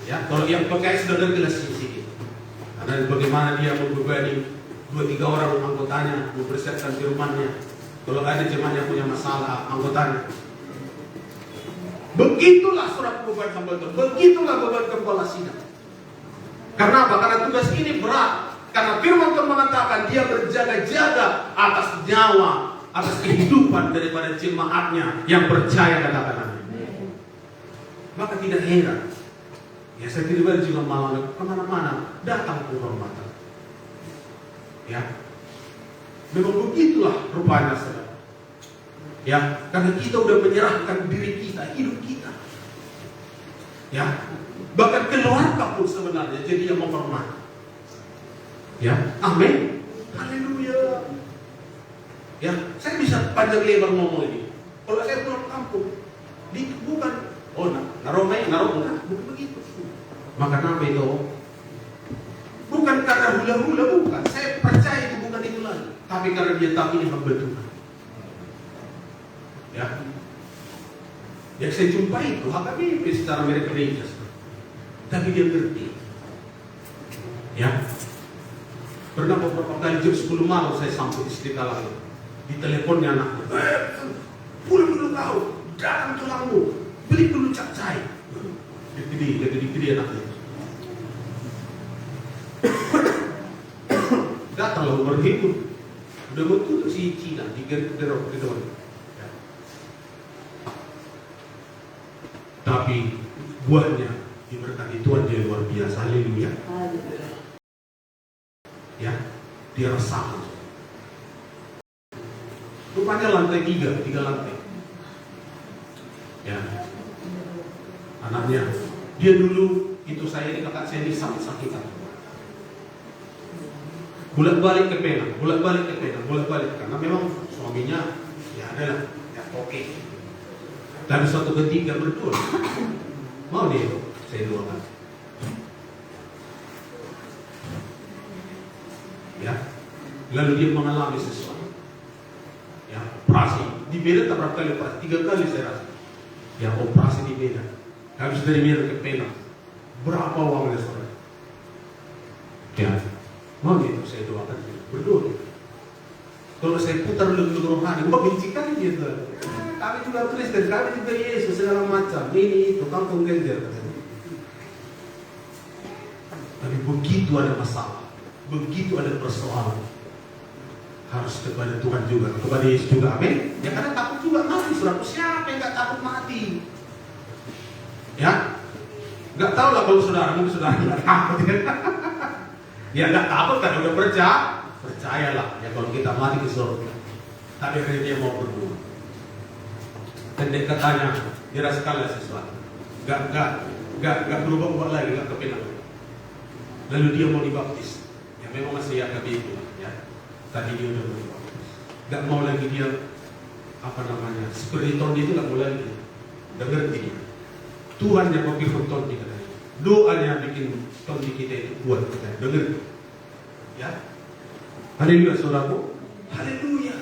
Ya, kalau yang pakai sudah ngerti lah sedikit. Karena bagaimana dia membebani 2-3 orang anggotanya, mempersiapkan firman-Nya. Kalau ada jemaat yang punya masalah, anggotanya. Begitulah surat beban hamba Tuhan. Begitulah beban kepala sidang. Karena apa? Karena tugas ini berat. Karena firman Tuhan mengatakan dia berjaga-jaga atas nyawa, atas kehidupan daripada jemaatnya yang percaya, katakan amin. Maka tidak heran. Ya, saya pribadi juga malah kemana-mana datang penghormatan. Ya, memang begitulah rupanya, saudara. Ya, karena kita udah menyerahkan diri kita, hidup kita. Ya, bahkan keluarga pun sebenarnya jadi yang menghormati. Ya, amin. Haleluya. Ya, saya bisa panjang lebar ngomong ini. Kalau saya pulang kampung, bukan, naruh bukan begitu. Maka kenapa itu? Bukan karena hula-hula, bukan. Saya percaya itu bukan itu lagi. Tapi karena dia tahu ini hamba Tuhan. Ya, yang saya jumpai itu HKBP secara merek gereja, tapi dia ngerti. Ya, pernah beberapa kali jam 10 malam saya sampai di Istiqlal, di teleponnya anaknya, pulang dulu kau, datang tulangmu, beli dulu capcay. Gede anaknya. Datanglah umur hidup, udah betul si Cina di gerok gitu. Tapi buahnya diberkati Tuhan, dia luar biasa. Haleluya. Ya, dia rasakan. Rupanya lantai 3 lantai. Ya, anaknya, dia dulu itu saya ini kakak saya ini sakit-sakitan. Bolak-balik ke Penang, karena memang suaminya ya adalah ya oke. Dan suatu ketika berdua, mau dia, saya doakan. Ya, lalu dia mengalami sesuatu. Ya, operasi di Medan tak berapa kali operasi, 3 kali saya rasa. Ya, operasi di Medan. Habis dari Medan ke Penang, berapa uangnya saudara? Ya, mau dia, saya doakan, berdoa. Kalau saya putar lagu rohani, benci kali dia saudara. Kami juga Kristen, kami juga Yesus segala macam. Ini itu kampung gender. Tapi begitu ada masalah, begitu ada persoalan, harus kepada Tuhan juga, kepada Yesus juga. Amin. Ya, karena takut juga mati. Saudara, siapa yang nggak takut mati? Ya, nggak tahu lah kalau saudara, mungkin saudara nggak takut. Ya nggak takut karena udah percayalah. Ya kalau kita mati ke surga. Tapi akhirnya dia mau berdoa. Dan dia katanya, dia rasakanlah sesuatu. Gak berubah-ubah lagi, gak kepenang. Lalu dia mau dibaptis. Ya memang masih AKB itu, ya. Tadi dia udah mau dibaptis. Gak mau lagi dia, spiriton dia itu gak mau lagi. Gak ngerti dia. Tuhan yang mau bikin tonti katanya. Doanya bikin tonti kita itu kuat katanya. Gak ngerti. Ya. Haleluya saudaraku. Haleluya.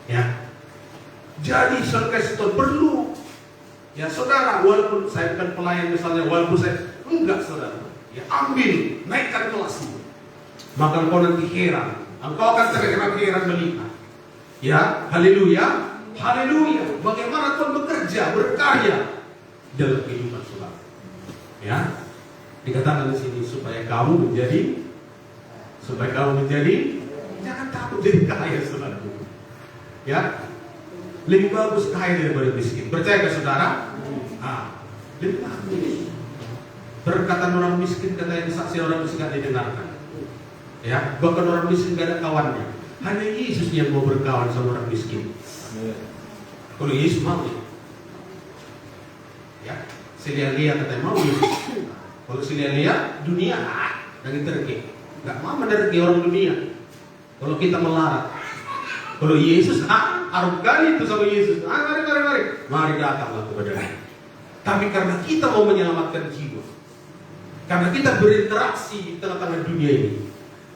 Ya. Jadi saudara perlu, ya saudara, walaupun saya bukan pelayan misalnya, walaupun saya enggak saudara, ya ambil, naikkan kelasmu. Maka engkau nanti heran, engkau akan terheran melihat. Ya, haleluya, haleluya. Bagaimana Tuhan bekerja, berkarya dalam kehidupan saudara. Ya, dikatakan di sini supaya kamu menjadi, jangan takut jadi kaya saudara. Ya, lebih bagus kaya daripada miskin. Percaya ke saudara? Lebih bagus. Perkataan orang miskin, kata yang disaksikan orang miskin tidak didengarkan. Ya, bahkan orang miskin gak ada kawannya. Hanya Yesus yang mau berkawan sama orang miskin. Kalau Yesus mau, ya, Lia katanya mau Yesus. Kalau Lia dunia, dan terke, gak mau menerke orang dunia. Kalau kita melarat, kalau Yesus, harum kali itu sama Yesus. Mari datanglah kepada Dia. Tapi karena kita mau menyelamatkan jiwa, karena kita berinteraksi di tengah-tengah dunia ini,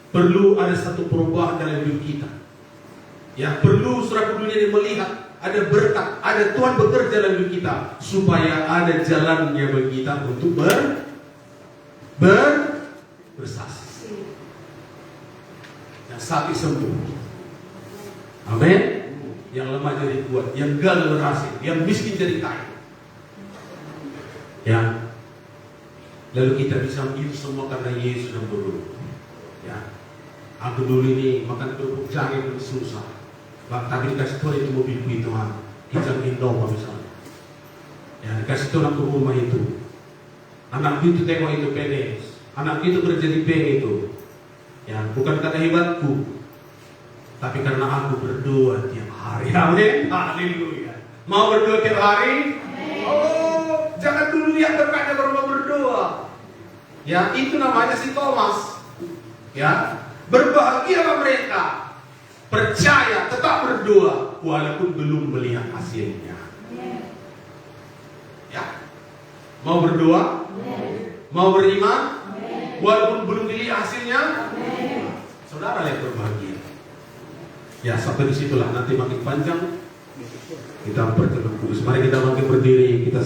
perlu ada satu perubahan dalam hidup kita. Ya, perlu saudara dunia ini melihat ada berkat, ada Tuhan bekerja dalam hidup kita, supaya ada jalannya bagi kita untuk bersaksi. Yang sakit sembuh. Amin. Yang lemah jadi kuat, yang gagal berhasil, yang miskin jadi kaya. Ya. Lalu kita bisa itu semua karena Yesus yang dulu. Ya. Aku dulu ini makan kerupuk jahe itu susah. Tapi dikasih Tuhan itu mobilku itu, Kijang Innova misalnya. Ya, dikasih Tuhan aku rumah itu. Anakku itu tengok itu PNS. Anakku itu kerja di bank itu. Ya, bukan karena hebatku, tapi karena aku berdoa tiap hari. Amin. Haleluya. Mau berdoa tiap hari? Oh, jangan dulu lihat berkatnya baru mau berdoa. Ya, itu namanya si Thomas. Ya, berbahagialah mereka, percaya, tetap berdoa walaupun belum melihat hasilnya. Ya, mau berdoa, mau beriman, walaupun belum dilihat hasilnya. Saudara yang berbahagia. Ya, sampai disitulah, nanti makin panjang kita berjalan kudus. Mari kita makin berdiri, kita